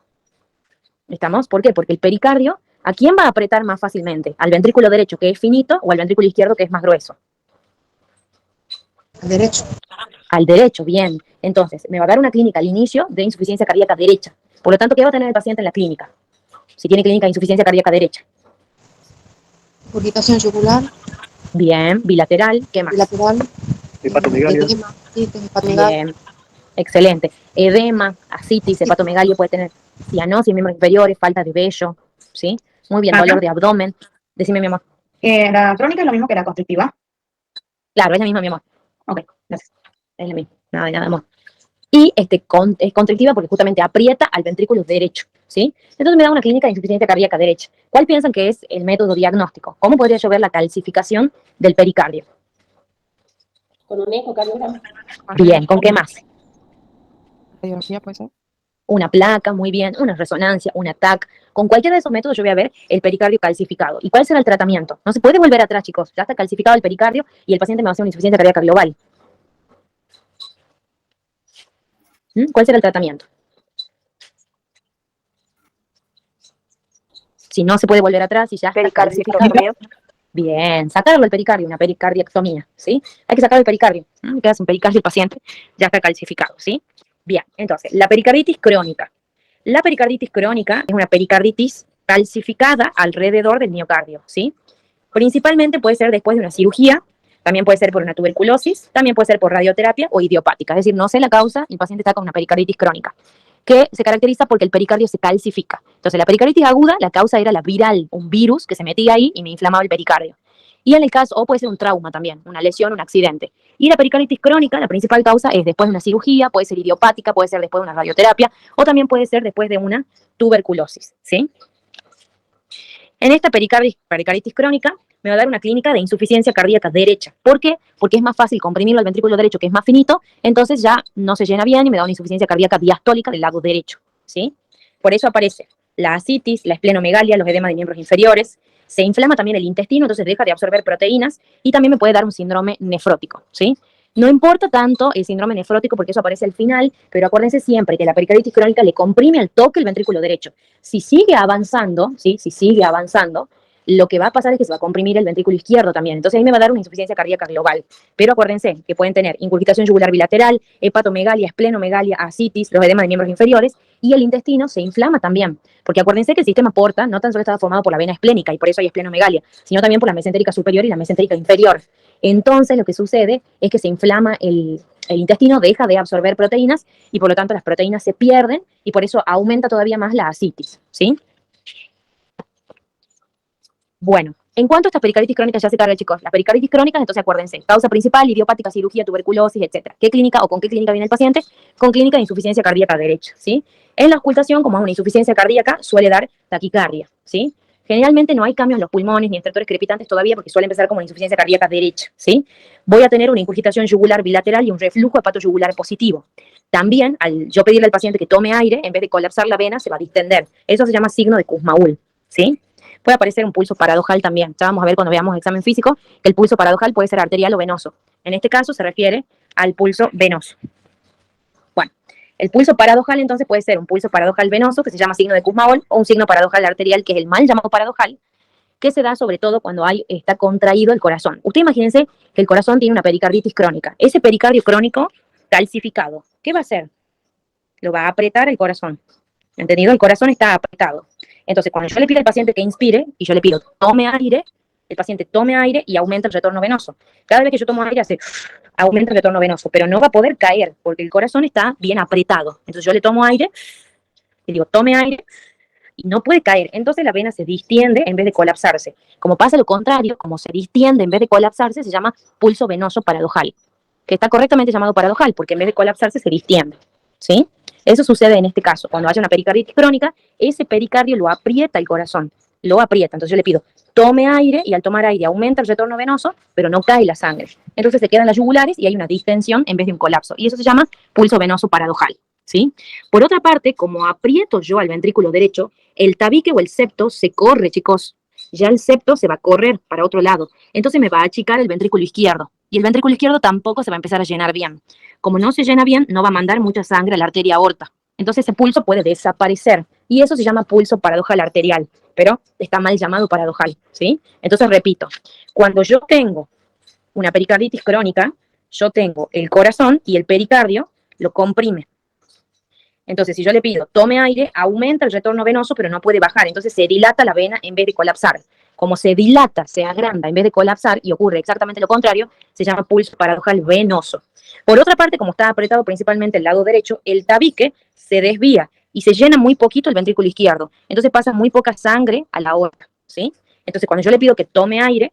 ¿Estamos? ¿Por qué? Porque el pericardio, ¿a quién va a apretar más fácilmente? ¿Al ventrículo derecho, que es finito, o al ventrículo izquierdo, que es más grueso? Al derecho. Al derecho, bien. Entonces, me va a dar una clínica al inicio de insuficiencia cardíaca derecha. Por lo tanto, ¿qué va a tener el paciente en la clínica? Si tiene clínica de insuficiencia cardíaca derecha. Urgitación yugular. Bien, bilateral. ¿Qué más? Bilateral. Hepatomegalia. Bien, excelente. Edema, ascitis, hepatomegalia, puede tener cianosis en miembros inferiores, falta de vello, ¿sí? Muy bien, dolor de abdomen. Decime, mi amor. La crónica es lo mismo que la constrictiva. Claro, es la misma, mi amor. Ok, gracias. Es la misma. Nada de nada, amor. Y es constrictiva porque justamente aprieta al ventrículo derecho, ¿sí? Entonces me da una clínica de insuficiencia cardíaca derecha. ¿Cuál piensan que es el método diagnóstico? ¿Cómo podría yo ver la calcificación del pericardio? Con un ecocardiograma. Bien, ¿con qué más? Radiología puede ser. Una placa, muy bien, una resonancia, un TAC. Con cualquiera de esos métodos yo voy a ver el pericardio calcificado. ¿Y cuál será el tratamiento? No se puede volver atrás, chicos. Ya está calcificado el pericardio y el paciente me va a hacer una insuficiencia cardíaca global. ¿Cuál será el tratamiento? Si no se puede volver atrás y ya está calcificado. Bien, sacarlo el pericardio, una pericardiectomía, ¿sí? Hay que sacar el pericardio. ¿Qué hace un pericardio el paciente? Ya está calcificado, ¿sí? Bien, entonces, la pericarditis crónica. La pericarditis crónica es una pericarditis calcificada alrededor del miocardio, ¿sí? Principalmente puede ser después de una cirugía, también puede ser por una tuberculosis, también puede ser por radioterapia o idiopática. Es decir, no sé la causa, el paciente está con una pericarditis crónica, que se caracteriza porque el pericardio se calcifica. Entonces, la pericarditis aguda, la causa era la viral, un virus que se metía ahí y me inflamaba el pericardio. Y en el caso, o puede ser un trauma también, una lesión, un accidente. Y la pericarditis crónica, la principal causa es después de una cirugía, puede ser idiopática, puede ser después de una radioterapia, o también puede ser después de una tuberculosis, ¿sí? En esta pericarditis crónica, me va a dar una clínica de insuficiencia cardíaca derecha. ¿Por qué? Porque es más fácil comprimirlo al ventrículo derecho, que es más finito, entonces ya no se llena bien y me da una insuficiencia cardíaca diastólica del lado derecho, ¿sí? Por eso aparece la ascitis, la esplenomegalia, los edemas de miembros inferiores, se inflama también el intestino, entonces deja de absorber proteínas y también me puede dar un síndrome nefrótico, ¿sí? No importa tanto el síndrome nefrótico porque eso aparece al final, pero acuérdense siempre que la pericarditis crónica le comprime al toque el ventrículo derecho. Si sigue avanzando, ¿sí? Si sigue avanzando, lo que va a pasar es que se va a comprimir el ventrículo izquierdo también. Entonces ahí me va a dar una insuficiencia cardíaca global. Pero acuérdense que pueden tener ingurgitación yugular bilateral, hepatomegalia, esplenomegalia, ascitis, los edemas de miembros inferiores, y el intestino se inflama también. Porque acuérdense que el sistema porta no tan solo está formado por la vena esplénica y por eso hay esplenomegalia, sino también por la mesentérica superior y la mesentérica inferior. Entonces lo que sucede es que se inflama el intestino, deja de absorber proteínas y por lo tanto las proteínas se pierden y por eso aumenta todavía más la ascitis, ¿sí? Bueno, en cuanto a estas pericarditis crónicas ya se carga, chicos. Las pericarditis crónicas, entonces acuérdense, causa principal, idiopática, cirugía, tuberculosis, etc. ¿Qué clínica o con qué clínica viene el paciente? Con clínica de insuficiencia cardíaca derecha, ¿sí? En la ocultación, como es una insuficiencia cardíaca, suele dar taquicardia, ¿sí? Generalmente no hay cambios en los pulmones ni estertores crepitantes todavía porque suele empezar como una insuficiencia cardíaca derecha, ¿sí? Voy a tener una ingurgitación yugular bilateral y un reflujo hepatoyugular positivo. También, al yo pedirle al paciente que tome aire, en vez de colapsar la vena, se va a distender. Eso se llama signo de Kussmaul, ¿sí? Puede aparecer un pulso paradojal también. Ya vamos a ver cuando veamos examen físico que el pulso paradojal puede ser arterial o venoso. En este caso se refiere al pulso venoso. Bueno, el pulso paradojal entonces puede ser un pulso paradojal venoso, que se llama signo de Kussmaul, o un signo paradojal arterial, que es el mal llamado paradojal, que se da sobre todo cuando está contraído el corazón. Ustedes imagínense que el corazón tiene una pericarditis crónica. Ese pericardio crónico calcificado, ¿qué va a hacer? Lo va a apretar el corazón. ¿Entendido? El corazón está apretado. Entonces, cuando yo le pido al paciente que inspire, y yo le pido tome aire, el paciente tome aire y aumenta el retorno venoso. Cada vez que yo tomo aire, aumenta el retorno venoso, pero no va a poder caer, porque el corazón está bien apretado. Entonces, yo le tomo aire, y digo, tome aire, y no puede caer. Entonces, la vena se distiende en vez de colapsarse. Como pasa lo contrario, como se distiende en vez de colapsarse, se llama pulso venoso paradojal, que está correctamente llamado paradojal, porque en vez de colapsarse, se distiende, ¿sí? Eso sucede en este caso. Cuando haya una pericarditis crónica, ese pericardio lo aprieta el corazón, lo aprieta. Entonces yo le pido, tome aire y al tomar aire aumenta el retorno venoso, pero no cae la sangre. Entonces se quedan las yugulares y hay una distensión en vez de un colapso. Y eso se llama pulso venoso paradojal, ¿sí? Por otra parte, como aprieto yo al ventrículo derecho, el tabique o el septo se corre, chicos. Ya el septo se va a correr para otro lado. Entonces me va a achicar el ventrículo izquierdo. Y el ventrículo izquierdo tampoco se va a empezar a llenar bien. Como no se llena bien, no va a mandar mucha sangre a la arteria aorta. Entonces ese pulso puede desaparecer. Y eso se llama pulso paradojal arterial. Pero está mal llamado paradojal, ¿sí? Entonces repito, cuando yo tengo una pericarditis crónica, yo tengo el corazón y el pericardio lo comprime. Entonces, si yo le pido tome aire, aumenta el retorno venoso, pero no puede bajar. Entonces se dilata la vena en vez de colapsar. Como se dilata, se agranda en vez de colapsar y ocurre exactamente lo contrario, se llama pulso paradojal venoso. Por otra parte, como está apretado principalmente el lado derecho, el tabique se desvía y se llena muy poquito el ventrículo izquierdo. Entonces pasa muy poca sangre a la aorta, ¿sí? Entonces, cuando yo le pido que tome aire,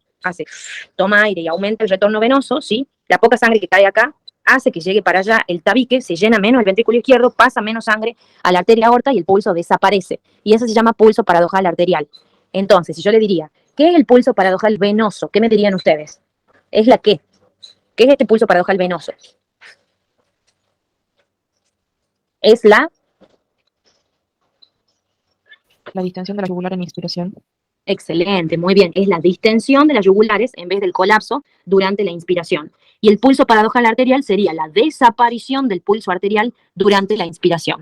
toma aire y aumenta el retorno venoso, ¿sí? La poca sangre que cae acá hace que llegue para allá el tabique, se llena menos el ventrículo izquierdo, pasa menos sangre a la arteria aorta y el pulso desaparece. Y eso se llama pulso paradojal arterial. Entonces, si yo le diría, ¿qué es el pulso paradojal venoso? ¿Qué me dirían ustedes? ¿Es la qué? ¿Qué es este pulso paradojal venoso? Es la distensión de la yugular en inspiración. Excelente, muy bien. Es la distensión de las yugulares en vez del colapso durante la inspiración. Y el pulso paradojal arterial sería la desaparición del pulso arterial durante la inspiración.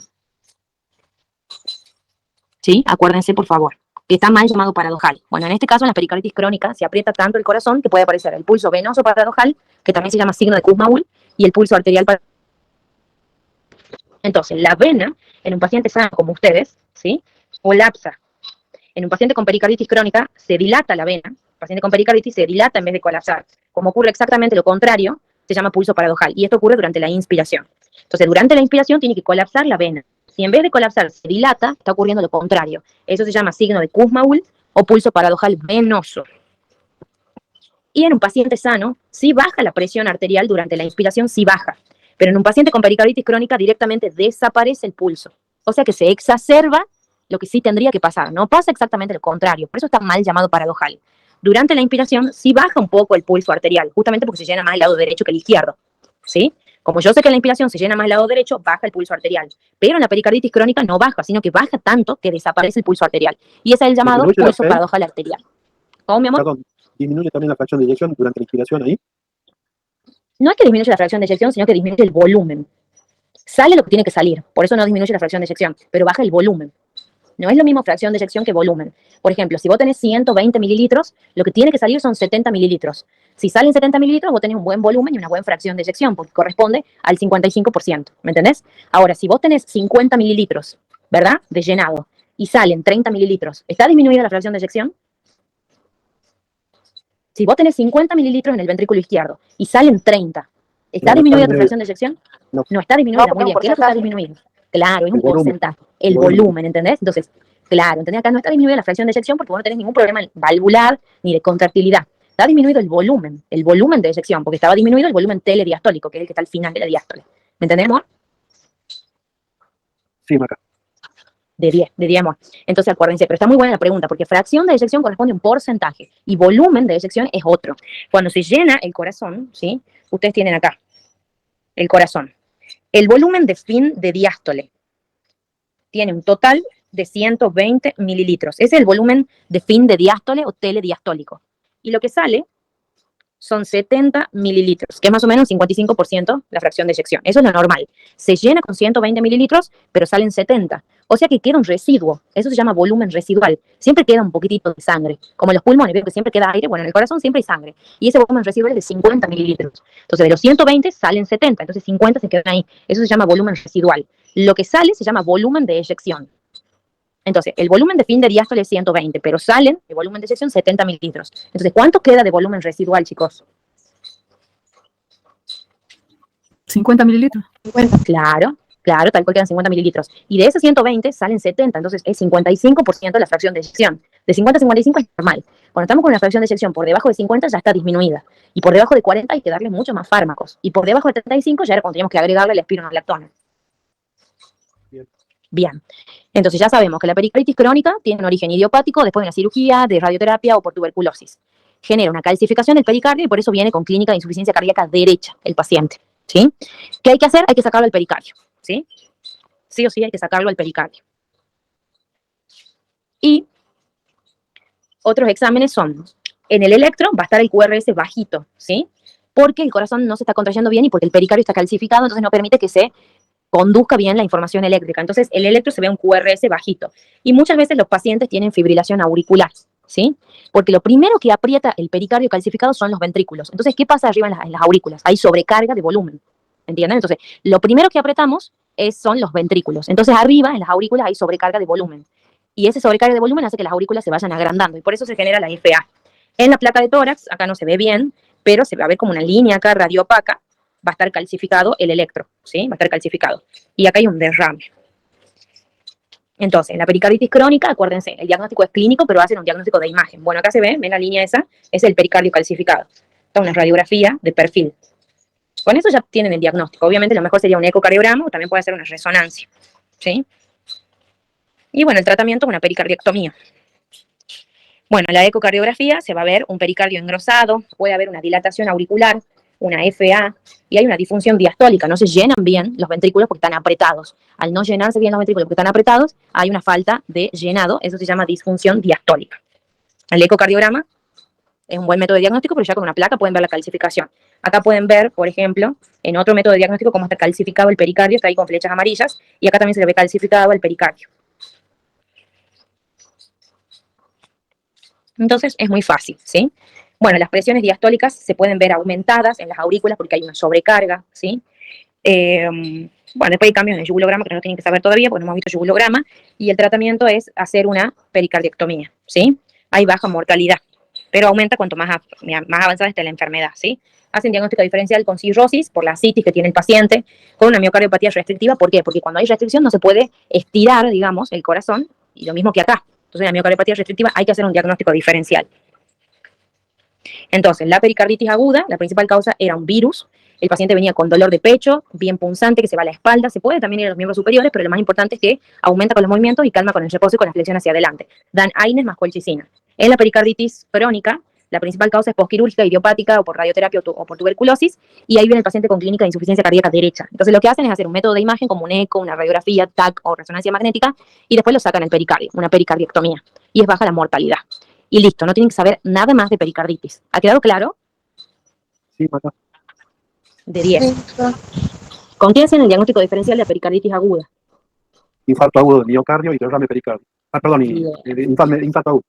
¿Sí? Acuérdense, por favor, que está mal llamado paradojal. Bueno, en este caso, en la pericarditis crónica, se aprieta tanto el corazón que puede aparecer el pulso venoso paradojal, que también se llama signo de Kussmaul, y el pulso arterial paradojal. Entonces, la vena, en un paciente sano como ustedes, ¿sí? Colapsa. En un paciente con pericarditis crónica, se dilata la vena. El paciente con pericarditis se dilata en vez de colapsar. Como ocurre exactamente lo contrario, se llama pulso paradojal. Y esto ocurre durante la inspiración. Entonces, durante la inspiración tiene que colapsar la vena. Si en vez de colapsar se dilata, está ocurriendo lo contrario. Eso se llama signo de Kussmaul o pulso paradojal venoso. Y en un paciente sano, sí baja la presión arterial durante la inspiración, sí baja. Pero en un paciente con pericarditis crónica directamente desaparece el pulso. O sea que se exacerba lo que sí tendría que pasar. No pasa exactamente lo contrario. Por eso está mal llamado paradojal. Durante la inspiración sí baja un poco el pulso arterial, justamente porque se llena más el lado derecho que el izquierdo, ¿sí? Como yo sé que en la inspiración se llena más el lado derecho, baja el pulso arterial. Pero en la pericarditis crónica no baja, sino que baja tanto que desaparece el pulso arterial. Y ese es el llamado pulso paradojal arterial. ¿Cómo, mi amor? Perdón, disminuye también la fracción de eyección durante la inspiración ahí. No es que disminuye la fracción de eyección, sino que disminuye el volumen. Sale lo que tiene que salir, por eso no disminuye la fracción de eyección, pero baja el volumen. No es lo mismo fracción de eyección que volumen. Por ejemplo, si vos tenés 120 mililitros, lo que tiene que salir son 70 mililitros. Si salen 70 mililitros, vos tenés un buen volumen y una buena fracción de eyección, porque corresponde al 55%. ¿Me entendés? Ahora, si vos tenés 50 mililitros, ¿verdad? De llenado, y salen 30 mililitros, ¿está disminuida la fracción de eyección? Si vos tenés 50 mililitros en el ventrículo izquierdo y salen 30, ¿está No, disminuida tu disminuida. fracción de eyección? No. No está disminuida, No, muy bien. porque ¿Qué es lo que está disminuido? Claro, es un El volumen. porcentaje. El El volumen. volumen, ¿entendés? Entonces, claro, ¿entendés? Acá no está disminuida la fracción de eyección porque vos no tenés ningún problema valvular ni de contractilidad. Está disminuido el volumen de eyección, porque estaba disminuido el volumen telediastólico, que es el que está al final de la diástole. ¿Me entendemos? Sí, Maca. De 10 mol. Entonces, acuérdense, pero está muy buena la pregunta, porque fracción de eyección corresponde a un porcentaje y volumen de eyección es otro. Cuando se llena el corazón, ¿sí? Ustedes tienen acá el corazón. El volumen de fin de diástole tiene un total de 120 mililitros. Ese es el volumen de fin de diástole o telediastólico. Y lo que sale son 70 mililitros, que es más o menos un 55% la fracción de eyección. Eso es lo normal. Se llena con 120 mililitros, pero salen 70. O sea que queda un residuo. Eso se llama volumen residual. Siempre queda un poquitito de sangre. Como en los pulmones, veo que siempre queda aire. Bueno, en el corazón siempre hay sangre. Y ese volumen residual es de 50 mililitros. Entonces, de los 120 salen 70. Entonces, 50 se quedan ahí. Eso se llama volumen residual. Lo que sale se llama volumen de eyección. Entonces, el volumen de fin de diástole es 120, pero salen, el volumen de eyección, 70 mililitros. Entonces, ¿cuánto queda de volumen residual, chicos? 50 mililitros. Claro, tal cual quedan 50 mililitros. Y de esos 120 salen 70, entonces es 55% de la fracción de eyección. De 50 a 55 es normal. Cuando estamos con una fracción de eyección por debajo de 50 ya está disminuida. Y por debajo de 40 hay que darle mucho más fármacos. Y por debajo de 35 ya era cuando teníamos que agregarle la espironolactona. Bien. Entonces ya sabemos que la pericarditis crónica tiene un origen idiopático después de una cirugía, de radioterapia o por tuberculosis. Genera una calcificación del pericardio y por eso viene con clínica de insuficiencia cardíaca derecha el paciente. ¿Sí? ¿Qué hay que hacer? Hay que sacarlo al pericardio. ¿Sí? Sí o sí hay que sacarlo al pericardio. Y otros exámenes son, en el electro va a estar el QRS bajito, ¿sí? Porque el corazón no se está contrayendo bien y porque el pericardio está calcificado, entonces no permite que se conduzca bien la información eléctrica. Entonces, el electro se ve un QRS bajito. Y muchas veces los pacientes tienen fibrilación auricular, ¿sí? Porque lo primero que aprieta el pericardio calcificado son los ventrículos. Entonces, ¿qué pasa arriba en las aurículas? Hay sobrecarga de volumen, ¿entienden? Entonces, lo primero que apretamos son los ventrículos. Entonces, arriba en las aurículas hay sobrecarga de volumen. Y ese sobrecarga de volumen hace que las aurículas se vayan agrandando. Y por eso se genera la FA. En la placa de tórax, acá no se ve bien, pero se va a ver como una línea acá radiopaca. Va a estar calcificado el electro, ¿sí? Va a estar calcificado. Y acá hay un derrame. Entonces, en la pericarditis crónica, acuérdense, el diagnóstico es clínico, pero hacen un diagnóstico de imagen. Bueno, acá se ve, ven la línea esa, es el pericardio calcificado. Esta es una radiografía de perfil. Con eso ya tienen el diagnóstico. Obviamente lo mejor sería un ecocardiograma o también puede ser una resonancia, ¿sí? Y bueno, el tratamiento es una pericardiectomía. Bueno, en la ecocardiografía se va a ver un pericardio engrosado, puede haber una dilatación auricular, una FA, y hay una disfunción diastólica, no se llenan bien los ventrículos porque están apretados. Al no llenarse bien los ventrículos porque están apretados, hay una falta de llenado, eso se llama disfunción diastólica. El ecocardiograma es un buen método de diagnóstico, pero ya con una placa pueden ver la calcificación. Acá pueden ver, por ejemplo, en otro método de diagnóstico cómo está calcificado el pericardio, está ahí con flechas amarillas, y acá también se le ve calcificado el pericardio. Entonces es muy fácil, ¿sí? Bueno, las presiones diastólicas se pueden ver aumentadas en las aurículas porque hay una sobrecarga, ¿sí? Bueno, después hay cambios en el yugulograma que no tienen que saber todavía porque no hemos visto yugulograma, y el tratamiento es hacer una pericardiectomía, ¿sí? Hay baja mortalidad, pero aumenta cuanto más avanzada esté la enfermedad, ¿sí? Hacen diagnóstico diferencial con cirrosis por la citis que tiene el paciente, con una miocardiopatía restrictiva. ¿Por qué? Porque cuando hay restricción no se puede estirar, digamos, el corazón, y lo mismo que acá. Entonces, la miocardiopatía restrictiva hay que hacer un diagnóstico diferencial. Entonces, la pericarditis aguda, la principal causa era un virus. El paciente venía con dolor de pecho, bien punzante, que se va a la espalda. Se puede también ir a los miembros superiores, pero lo más importante es que aumenta con los movimientos y calma con el reposo y con la flexión hacia adelante. Dan AINES más colchicina. En la pericarditis crónica, la principal causa es posquirúrgica, idiopática o por radioterapia o por tuberculosis, y ahí viene el paciente con clínica de insuficiencia cardíaca derecha. Entonces, lo que hacen es hacer un método de imagen como un eco, una radiografía, TAC o resonancia magnética, y después lo sacan el pericardio, una pericardiectomía, y es baja la mortalidad. Y listo, no tienen que saber nada más de pericarditis. ¿Ha quedado claro? Sí, Maca. de 10. ¿Con quién hacen el diagnóstico diferencial de pericarditis aguda? Infarto agudo de miocardio y derrame pericardio. Perdón, y Bien. infarto agudo.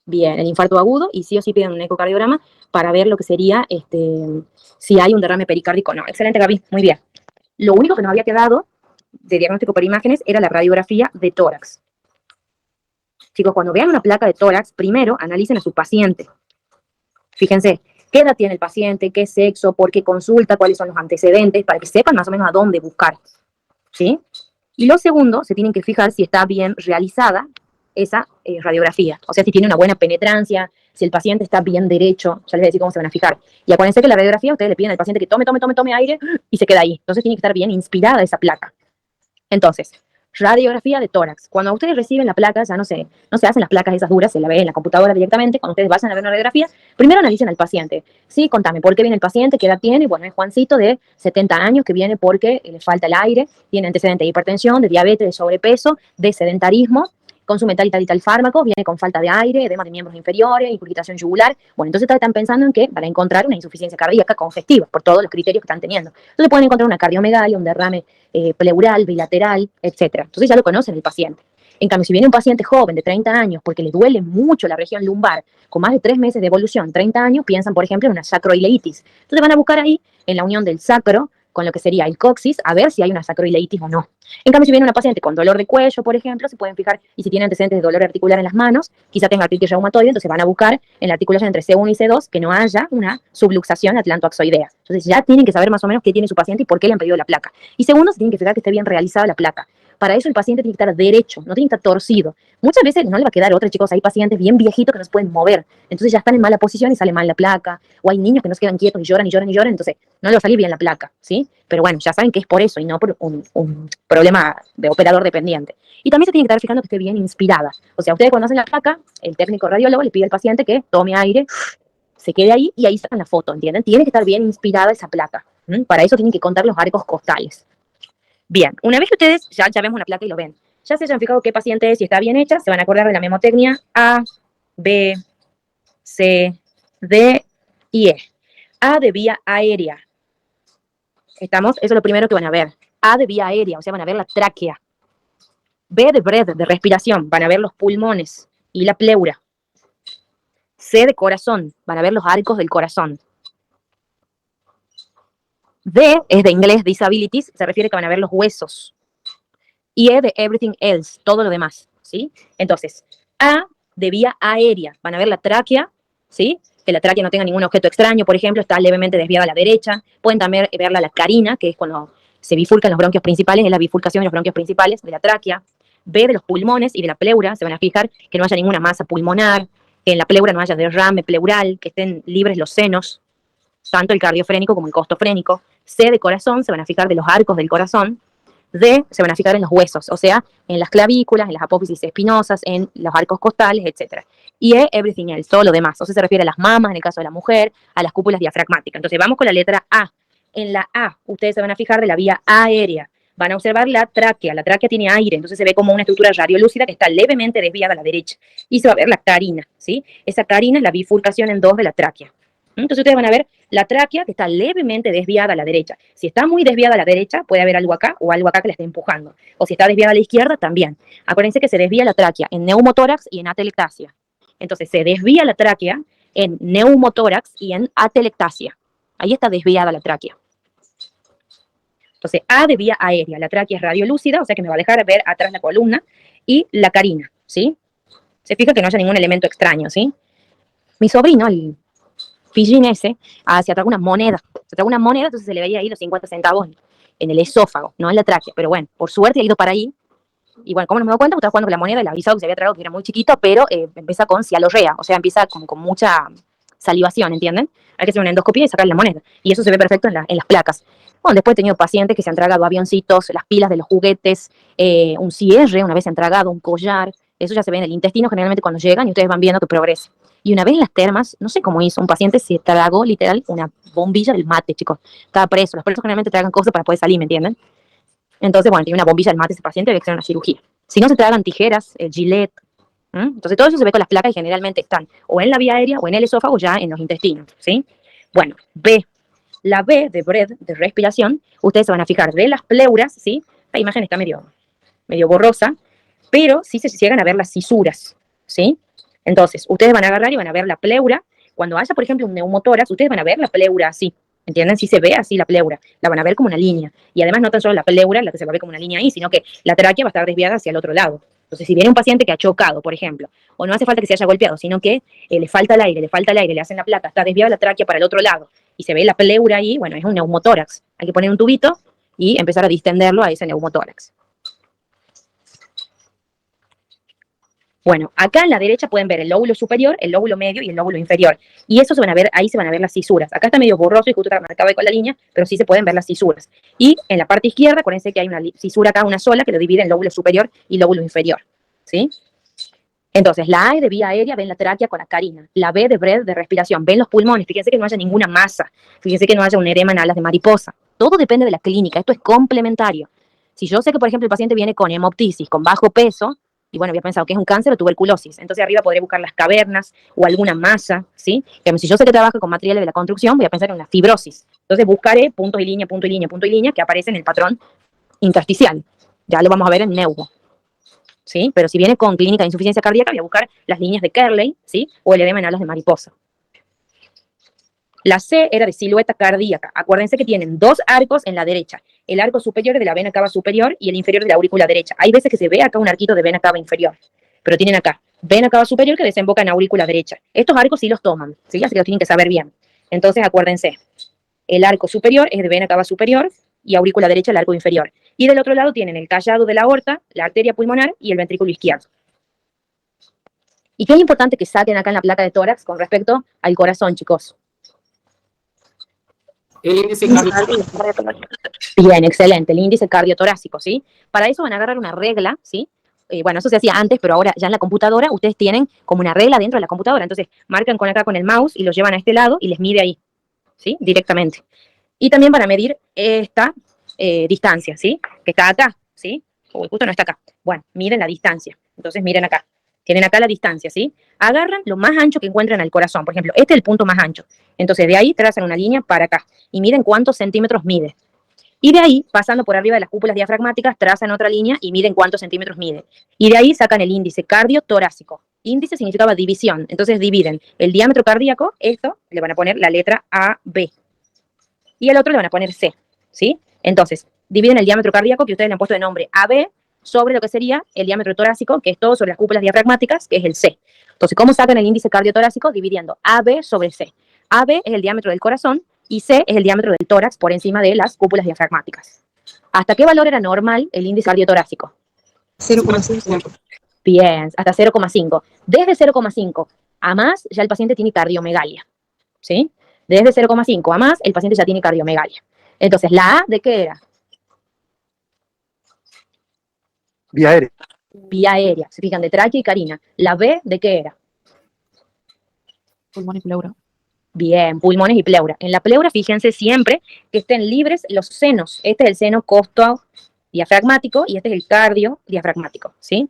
Bien, el infarto agudo, y sí o sí piden un ecocardiograma para ver lo que sería si hay un derrame pericárdico o no. Excelente, Gaby, muy bien. Lo único que nos había quedado de diagnóstico por imágenes era la radiografía de tórax. Chicos, cuando vean una placa de tórax, primero analicen a su paciente. Fíjense, qué edad tiene el paciente, qué sexo, por qué consulta, cuáles son los antecedentes, para que sepan más o menos a dónde buscar. ¿Sí? Y lo segundo, se tienen que fijar si está bien realizada esa radiografía. O sea, si tiene una buena penetrancia, si el paciente está bien derecho, ya les voy a decir cómo se van a fijar. Y acuérdense que la radiografía, ustedes le piden al paciente que tome aire y se queda ahí. Entonces tiene que estar bien inspirada esa placa. Entonces, radiografía de tórax. Cuando ustedes reciben la placa, ya no se hacen las placas esas duras, se la ve en la computadora directamente. Cuando ustedes vayan a ver una radiografía, primero analicen al paciente. Sí, contame, ¿por qué viene el paciente? ¿Qué edad tiene? Bueno, es Juancito de 70 años que viene porque le falta el aire, tiene antecedentes de hipertensión, de diabetes, de sobrepeso, de sedentarismo, consume tal y tal fármaco, viene con falta de aire, edema de miembros inferiores, incurgitación yugular. Bueno, entonces están pensando en que van a encontrar una insuficiencia cardíaca congestiva por todos los criterios que están teniendo. Entonces pueden encontrar una cardiomegalia, un derrame pleural, bilateral, etcétera. Entonces ya lo conocen el paciente. En cambio, si viene un paciente joven de 30 años porque le duele mucho la región lumbar, con más de 3 meses de evolución, 30 años, piensan, por ejemplo, en una sacroileitis. Entonces van a buscar ahí, en la unión del sacro, con lo que sería el coxis, a ver si hay una sacroileitis o no. En cambio, si viene una paciente con dolor de cuello, por ejemplo, se pueden fijar, y si tiene antecedentes de dolor articular en las manos, quizá tenga artritis reumatoide, entonces van a buscar en la articulación entre C1 y C2 que no haya una subluxación atlantoaxoidea. Entonces ya tienen que saber más o menos qué tiene su paciente y por qué le han pedido la placa. Y segundo, se tienen que fijar que esté bien realizada la placa. Para eso el paciente tiene que estar derecho, no tiene que estar torcido. Muchas veces no le va a quedar otra, chicos, hay pacientes bien viejitos que no se pueden mover, entonces ya están en mala posición y sale mal la placa, o hay niños que no se quedan quietos y lloran, entonces no le va a salir bien la placa, ¿sí? Pero bueno, ya saben que es por eso y no por un problema de operador dependiente. Y también se tiene que estar fijando que esté bien inspirada. O sea, ustedes cuando hacen la placa, el técnico radiólogo le pide al paciente que tome aire, se quede ahí y ahí sacan la foto, ¿entienden? Tiene que estar bien inspirada esa placa. Para eso tienen que contar los arcos costales. Bien, una vez que ustedes ya vemos una placa y lo ven, ya se hayan fijado qué paciente es y está bien hecha, se van a acordar de la memotecnia A, B, C, D y E. A de vía aérea. ¿Estamos? Eso es lo primero que van a ver. A de vía aérea, o sea, van a ver la tráquea. B de breath, de respiración, van a ver los pulmones y la pleura. C de corazón, van a ver los arcos del corazón. D es de inglés, disabilities, se refiere que van a ver los huesos. Y E de everything else, todo lo demás, ¿sí? Entonces, A de vía aérea, van a ver la tráquea, ¿sí? Que la tráquea no tenga ningún objeto extraño, por ejemplo, está levemente desviada a la derecha. Pueden también verla la carina, que es cuando se bifurcan los bronquios principales, es la bifurcación de los bronquios principales de la tráquea. B de los pulmones y de la pleura, se van a fijar que no haya ninguna masa pulmonar, que en la pleura no haya derrame pleural, que estén libres los senos, tanto el cardiofrénico como el costofrénico. C de corazón, se van a fijar de los arcos del corazón. D, se van a fijar en los huesos, o sea, en las clavículas, en las apófisis espinosas, en los arcos costales, etc. Y E, everything else, todo lo demás. O sea, se refiere a las mamas, en el caso de la mujer, a las cúpulas diafragmáticas. Entonces, vamos con la letra A. En la A, ustedes se van a fijar de la vía aérea. Van a observar la tráquea. La tráquea tiene aire, entonces se ve como una estructura radiolúcida que está levemente desviada a la derecha. Y se va a ver la carina, ¿sí? Esa carina es la bifurcación en dos de la tráquea. Entonces ustedes van a ver la tráquea que está levemente desviada a la derecha. Si está muy desviada a la derecha, puede haber algo acá o algo acá que la esté empujando. O si está desviada a la izquierda, también. Acuérdense que se desvía la tráquea en neumotórax y en atelectasia. Entonces se desvía la tráquea en neumotórax y en atelectasia. Ahí está desviada la tráquea. Entonces, A de vía aérea. La tráquea es radiolúcida, o sea que me va a dejar ver atrás la columna. Y la carina, ¿sí? Se fija que no haya ningún elemento extraño, ¿sí? Mi sobrino, el Pillín ese, se trajo una moneda. Se trajo una moneda, entonces se le veía ahí los 50 centavos en el esófago, no en la tráquea. Pero bueno, por suerte ha ido para ahí. Y bueno, ¿cómo no me doy cuenta? Porque estaba jugando con la moneda y le avisado que se había tragado, que era muy chiquito, pero empieza con cialorrea, o sea, empieza como con mucha salivación, ¿entienden? Hay que hacer una endoscopia y sacar la moneda. Y eso se ve perfecto en las placas. Bueno, después he tenido pacientes que se han tragado avioncitos, las pilas de los juguetes, un cierre, una vez se han tragado un collar. Eso ya se ve en el intestino generalmente cuando llegan y ustedes van viendo que progresa. Y una vez en las termas, no sé cómo hizo, un paciente se tragó literal una bombilla del mate, chicos. Estaba preso. Los presos generalmente tragan cosas para poder salir, ¿me entienden? Entonces, bueno, tiene una bombilla del mate ese paciente, había que hacer una cirugía. Si no, se tragan tijeras, el Gillette. Entonces, todo eso se ve con las placas y generalmente están o en la vía aérea o en el esófago, ya en los intestinos, ¿sí? Bueno, B. La B de breath, de respiración, ustedes se van a fijar de las pleuras, ¿sí? La imagen está medio borrosa, pero sí se llegan a ver las cisuras, ¿sí? Entonces, ustedes van a agarrar y van a ver la pleura. Cuando haya, por ejemplo, un neumotórax, ustedes van a ver la pleura así, ¿entienden? Si se ve así la pleura, la van a ver como una línea. Y además no tan solo la pleura, la que se va a ver como una línea ahí, sino que la tráquea va a estar desviada hacia el otro lado. Entonces, si viene un paciente que ha chocado, por ejemplo, o no hace falta que se haya golpeado, sino que le falta el aire, le hacen la placa, está desviada la tráquea para el otro lado, y se ve la pleura ahí, bueno, es un neumotórax. Hay que poner un tubito y empezar a distenderlo a ese neumotórax. Bueno, acá en la derecha pueden ver el lóbulo superior, el lóbulo medio y el lóbulo inferior. Y eso se van a ver, ahí se van a ver las cisuras. Acá está medio borroso y justo está marcado ahí con la línea, pero sí se pueden ver las cisuras. Y en la parte izquierda, acuérdense que hay una cisura acá, una sola, que lo divide en lóbulo superior y lóbulo inferior. ¿Sí? Entonces, la A es de vía aérea, ven la tráquea con la carina. La B de breath, de respiración, ven los pulmones. Fíjense que no haya ninguna masa. Fíjense que no haya un edema en alas de mariposa. Todo depende de la clínica. Esto es complementario. Si yo sé que, por ejemplo, el paciente viene con hemoptisis, con bajo peso, y bueno, había pensado que es un cáncer o tuberculosis. Entonces arriba podré buscar las cavernas o alguna masa, ¿sí? Si yo sé que trabaja con materiales de la construcción, voy a pensar en una fibrosis. Entonces buscaré puntos y línea, punto y línea, punto y línea que aparecen en el patrón intersticial. Ya lo vamos a ver en neuro, ¿sí? Pero si viene con clínica de insuficiencia cardíaca, voy a buscar las líneas de Kerley, ¿sí? O el edema en alas de mariposa. La C era de silueta cardíaca. Acuérdense que tienen dos arcos en la derecha. El arco superior de la vena cava superior y el inferior de la aurícula derecha. Hay veces que se ve acá un arquito de vena cava inferior, pero tienen acá vena cava superior que desemboca en aurícula derecha. Estos arcos sí los toman, ¿sí? Así que los tienen que saber bien. Entonces, acuérdense, el arco superior es de vena cava superior y aurícula derecha el arco inferior. Y del otro lado tienen el callado de la aorta, la arteria pulmonar y el ventrículo izquierdo. ¿Y qué es importante que saquen acá en la placa de tórax con respecto al corazón, chicos? El índice cardíaco. Bien, excelente, el índice cardiotorácico, ¿sí? Para eso van a agarrar una regla, ¿sí? Bueno, eso se hacía antes, pero ahora ya en la computadora ustedes tienen como una regla dentro de la computadora. Entonces, marcan acá con el mouse y lo llevan a este lado y les mide ahí, ¿sí? Directamente. Y también van a medir esta distancia, ¿sí? Que está acá, ¿sí? Uy, justo no está acá. Bueno, miden la distancia. Entonces, miren acá. Tienen acá la distancia, ¿sí? Agarran lo más ancho que encuentren al corazón. Por ejemplo, este es el punto más ancho. Entonces, de ahí trazan una línea para acá. Y miden cuántos centímetros mide. Y de ahí, pasando por arriba de las cúpulas diafragmáticas, trazan otra línea y miden cuántos centímetros mide. Y de ahí sacan el índice cardiotorácico. Índice significaba división. Entonces, dividen el diámetro cardíaco, esto, le van a poner la letra AB. Y al otro le van a poner C, ¿sí? Entonces, dividen el diámetro cardíaco, que ustedes le han puesto de nombre AB, sobre lo que sería el diámetro torácico, que es todo sobre las cúpulas diafragmáticas, que es el C. Entonces, ¿cómo sacan el índice cardiotorácico? Dividiendo AB sobre C. AB es el diámetro del corazón y C es el diámetro del tórax por encima de las cúpulas diafragmáticas. ¿Hasta qué valor era normal el índice cardiotorácico? 0,5. Bien, hasta 0,5. Desde 0,5 a más, ya el paciente tiene cardiomegalia, ¿sí? Desde 0,5 a más, el paciente ya tiene cardiomegalia. Entonces, ¿la A de qué era? Vía aérea. Vía aérea, se fijan, de tráquea y carina. ¿La B de qué era? Pulmón y pleura. Bien, pulmones y pleura. En la pleura, fíjense siempre que estén libres los senos. Este es el seno costo-diafragmático y este es el cardio-diafragmático, ¿sí?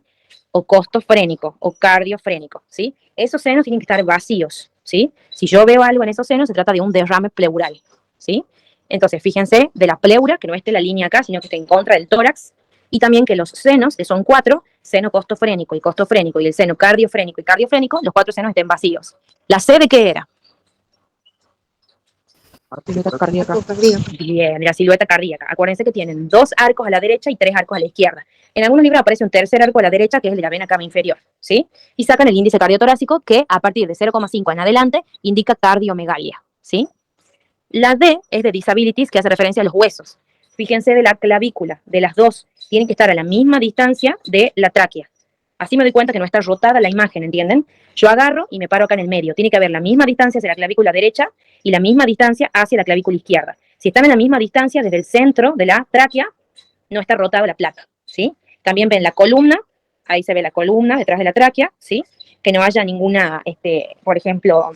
O costofrénico o cardiofrénico, ¿sí? Esos senos tienen que estar vacíos, ¿sí? Si yo veo algo en esos senos, se trata de un derrame pleural, ¿sí? Entonces, fíjense de la pleura, que no esté la línea acá, sino que esté en contra del tórax, y también que los senos, que son 4, seno costofrénico y el seno cardiofrénico y cardiofrénico, los 4 senos estén vacíos. ¿La C de qué era? Silueta cardíaca. Bien, la silueta cardíaca. Acuérdense que tienen 2 arcos a la derecha y 3 arcos a la izquierda. En algunos libros aparece un tercer arco a la derecha, que es el de la vena cava inferior, ¿sí? Y sacan el índice cardiotorácico, que a partir de 0,5 en adelante indica cardiomegalia, ¿sí? La D es de disabilities, que hace referencia a los huesos. Fíjense de la clavícula, de las dos, tienen que estar a la misma distancia de la tráquea. Así me doy cuenta que no está rotada la imagen, ¿entienden? Yo agarro y me paro acá en el medio. Tiene que haber la misma distancia hacia la clavícula derecha y la misma distancia hacia la clavícula izquierda. Si están en la misma distancia desde el centro de la tráquea, no está rotada la placa, ¿sí? También ven la columna, ahí se ve la columna detrás de la tráquea, ¿sí? Que no haya ninguna, por ejemplo,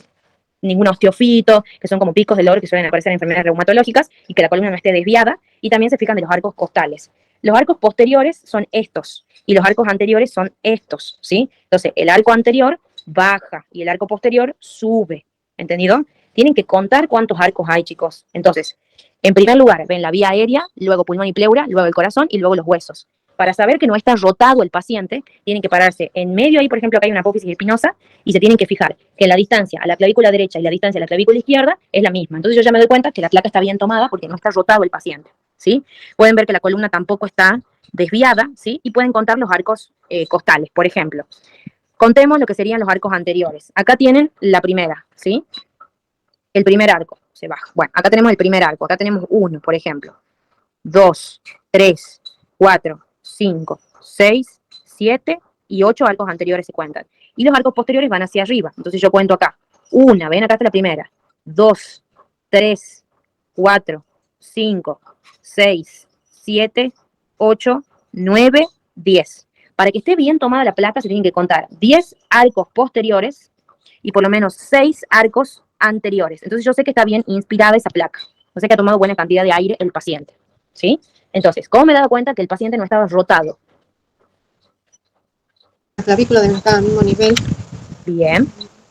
ningún osteofito, que son como picos de dolor que suelen aparecer en enfermedades reumatológicas, y que la columna no esté desviada, y también se fijan de los arcos costales. Los arcos posteriores son estos, y los arcos anteriores son estos, ¿sí? Entonces, el arco anterior baja, y el arco posterior sube, ¿entendido? Tienen que contar cuántos arcos hay, chicos. Entonces, en primer lugar, ven la vía aérea, luego pulmón y pleura, luego el corazón y luego los huesos. Para saber que no está rotado el paciente, tienen que pararse en medio ahí, por ejemplo, acá hay una apófisis espinosa, y se tienen que fijar que la distancia a la clavícula derecha y la distancia a la clavícula izquierda es la misma. Entonces yo ya me doy cuenta que la placa está bien tomada porque no está rotado el paciente, ¿sí? Pueden ver que la columna tampoco está desviada, ¿sí? Y pueden contar los arcos costales, por ejemplo. Contemos lo que serían los arcos anteriores. Acá tienen la primera, ¿sí? El primer arco se baja. Bueno, acá tenemos el primer arco. Acá tenemos 1, por ejemplo. 2, 3, 4, 5, 6, 7 y 8 arcos anteriores se cuentan. Y los arcos posteriores van hacia arriba. Entonces yo cuento acá. 1, ven acá está la primera. 2, 3, 4, 5, 6, 7, 8, 9, 10. Para que esté bien tomada la placa se tienen que contar 10 arcos posteriores y por lo menos 6 arcos anteriores. Entonces yo sé que está bien inspirada esa placa. Yo sé que ha tomado buena cantidad de aire el paciente, ¿sí? Entonces, ¿cómo me he dado cuenta que el paciente no estaba rotado? La clavícula debe estar al mismo nivel, Bien.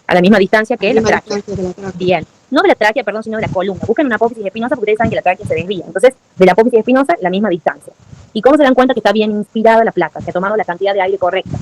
A la misma distancia que la misma tráquea. distancia de la tráquea. Bien. No de la tráquea, perdón, sino de la columna. Busquen una apófisis espinosa porque ustedes saben que la tráquea se desvía. Entonces, de la apófisis espinosa, la misma distancia. ¿Y cómo se dan cuenta que está bien inspirada la placa? Que ha tomado la cantidad de aire correcta.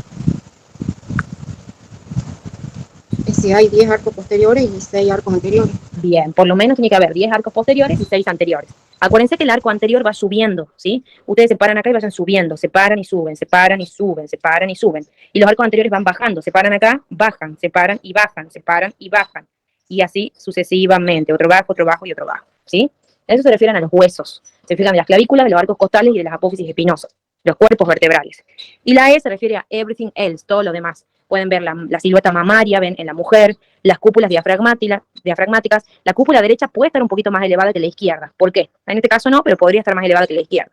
Es si hay 10 arcos posteriores y 6 arcos anteriores. Bien, por lo menos tiene que haber 10 arcos posteriores y 6 anteriores. Acuérdense que el arco anterior va subiendo, ¿sí? Ustedes se paran acá y vayan subiendo, se paran y suben, se paran y suben, se paran y suben. Y los arcos anteriores van bajando, se paran acá, bajan, se paran y bajan, se paran y bajan. Y así sucesivamente, otro bajo y otro bajo, ¿sí? Eso se refieren a los huesos. Se fijan de las clavículas, de los arcos costales y de las apófisis espinosas, los cuerpos vertebrales. Y la E se refiere a everything else, todo lo demás. Pueden ver la silueta mamaria, ven en la mujer, las cúpulas diafragmáticas. La cúpula derecha puede estar un poquito más elevada que la izquierda. ¿Por qué? En este caso no, pero podría estar más elevada que la izquierda.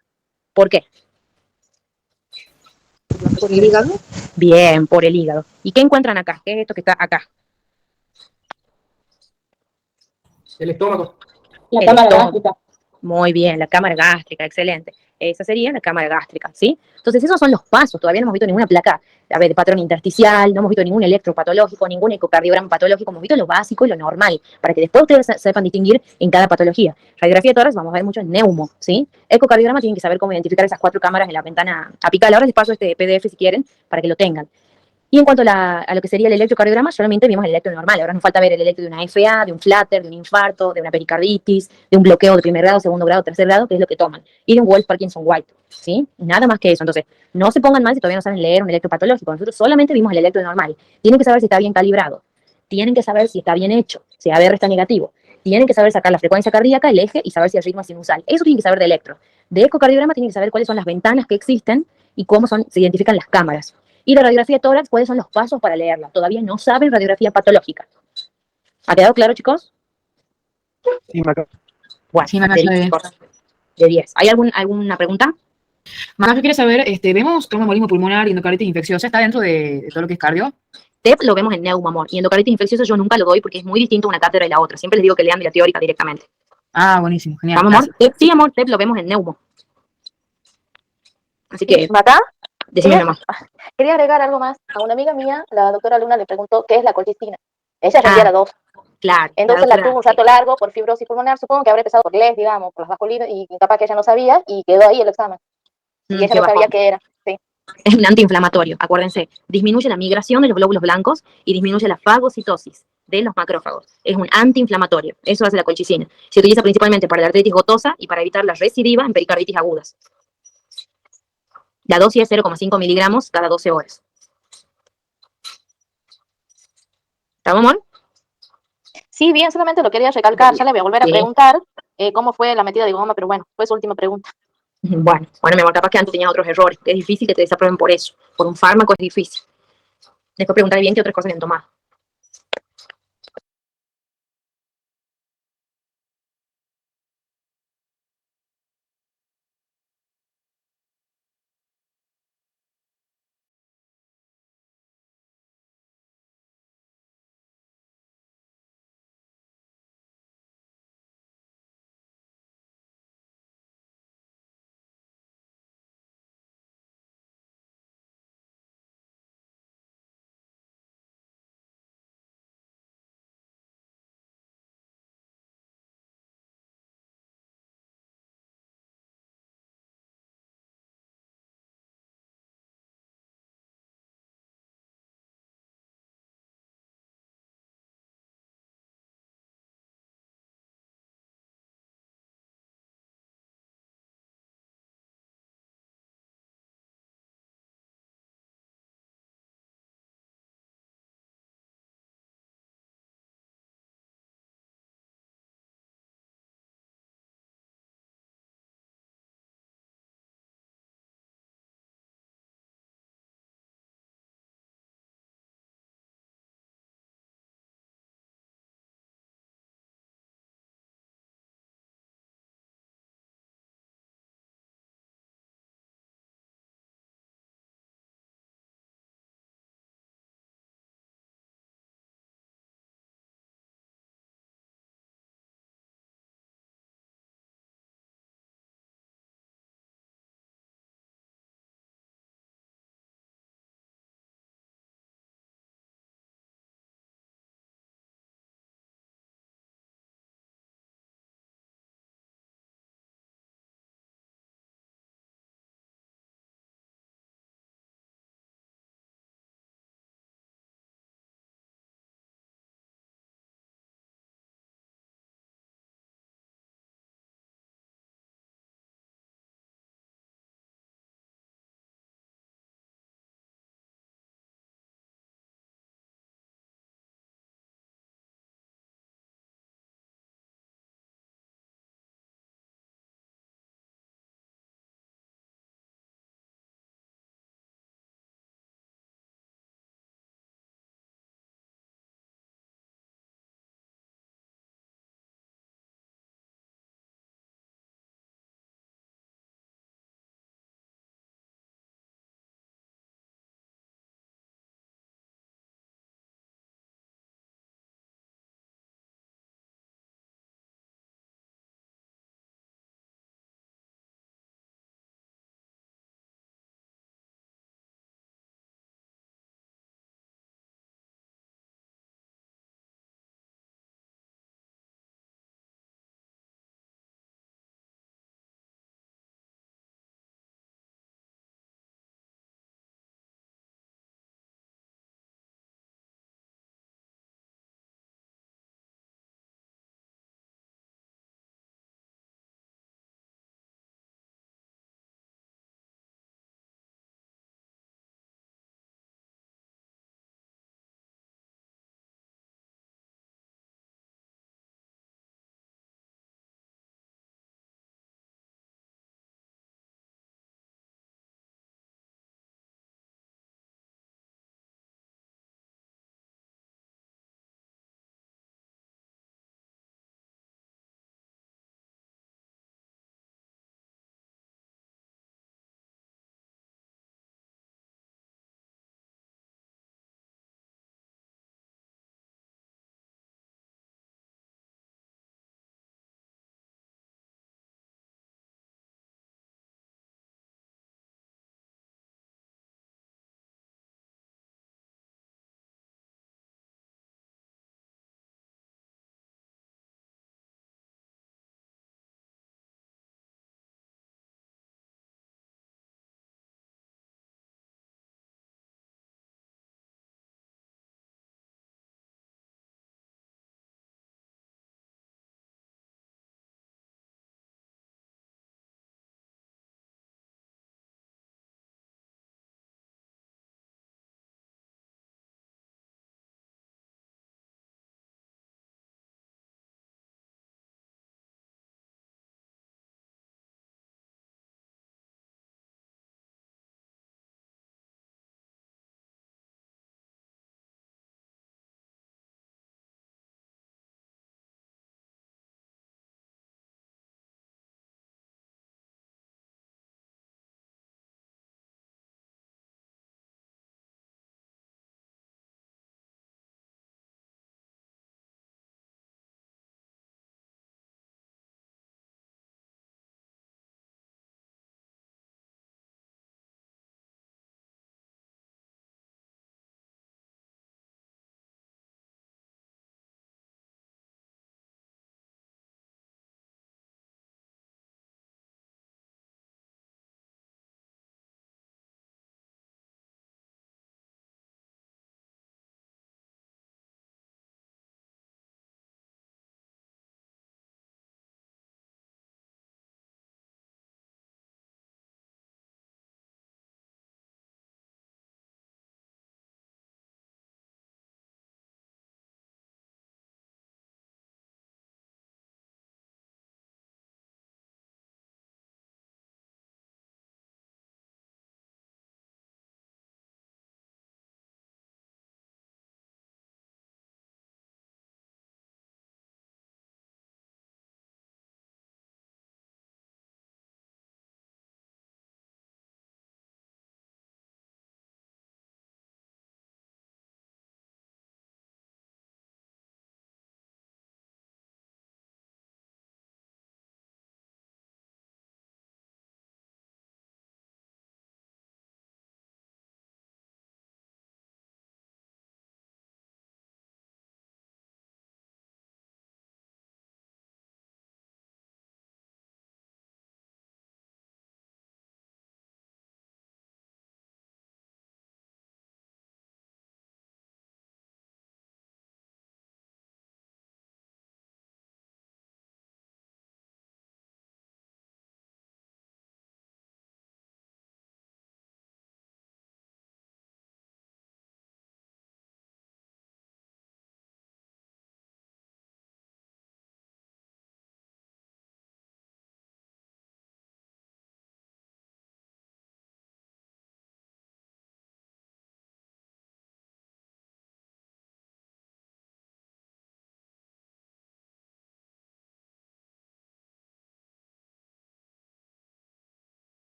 ¿Por qué? ¿Por el hígado? Bien, por el hígado. ¿Y qué encuentran acá? ¿Qué es esto que está acá? El estómago. La El cámara estómago. gástrica. Muy bien, la cámara gástrica, excelente. Esa sería la cámara gástrica, ¿sí? Entonces esos son los pasos, todavía no hemos visto ninguna placa, a ver, de patrón intersticial, no hemos visto ningún electropatológico, ningún ecocardiograma patológico, hemos visto lo básico y lo normal, para que después ustedes sepan distinguir en cada patología. Radiografía de tórax vamos a ver mucho en neumo, ¿sí? Ecocardiograma tienen que saber cómo identificar esas 4 cámaras en la ventana apical. Ahora les paso este PDF si quieren, para que lo tengan. Y en cuanto a lo que sería el electrocardiograma, solamente vimos el electro normal. Ahora nos falta ver el electro de una FA, de un flutter, de un infarto, de una pericarditis, de un bloqueo de primer grado, segundo grado, tercer grado, que es lo que toman. Y de un Wolff-Parkinson-White, ¿sí? Nada más que eso. Entonces, no se pongan mal si todavía no saben leer un electropatológico. Nosotros solamente vimos el electro normal. Tienen que saber si está bien calibrado. Tienen que saber si está bien hecho, si ABR está negativo. Tienen que saber sacar la frecuencia cardíaca, el eje y saber si el ritmo es sinusal. Eso tienen que saber de electro. De ecocardiograma tienen que saber cuáles son las ventanas que existen y cómo se identifican las cámaras. Y la radiografía de tórax, ¿cuáles son los pasos para leerla? Todavía no saben radiografía patológica. ¿Ha quedado claro, chicos? Sí, Maca. Bueno, Sí, Maca, de ya 10, es. chicos. De 10. ¿Hay alguna pregunta? Mamá, ¿qué quiere saber? Vemos tromboembolismo pulmonar y endocarditis infecciosa. ¿Está dentro de todo lo que es cardio? TEP lo vemos en neumo, amor. Y endocarditis infecciosa yo nunca lo doy porque es muy distinto una cátedra y la otra. Siempre les digo que lean de la teórica directamente. Ah, buenísimo, genial. ¿Vamos, amor? Gracias. Sí, amor, TEP lo vemos en neumo. Así que, Acá decime, quería, mamá. quería agregar algo más. A una amiga mía, la doctora Luna, le preguntó qué es la colchicina. Ella Ah, rendía la 2. Claro. Entonces la doctora- tuvo un rato largo por fibrosis pulmonar. Supongo que habrá empezado por LES, digamos, por las vasculitis, y capaz que ella no sabía y quedó ahí el examen. Y ella qué no sabía bajón. qué era. Sí. Es un antiinflamatorio, acuérdense. Disminuye la migración de los glóbulos blancos y disminuye la fagocitosis de los macrófagos. Es un antiinflamatorio. Eso hace la colchicina. Se utiliza principalmente para la artritis gotosa y para evitar la recidiva en pericarditis agudas. La dosis es 0,5 miligramos cada 12 horas. ¿Estamos, amor? Sí, bien, solamente lo quería recalcar. Ya le voy a volver a Sí. preguntar cómo fue la metida de goma, pero bueno, fue su última pregunta. Bueno, mi amor, capaz que antes tenías otros errores. Es difícil que te desaprueben por eso. Por un fármaco es difícil. Después preguntaré bien qué otras cosas han tomado.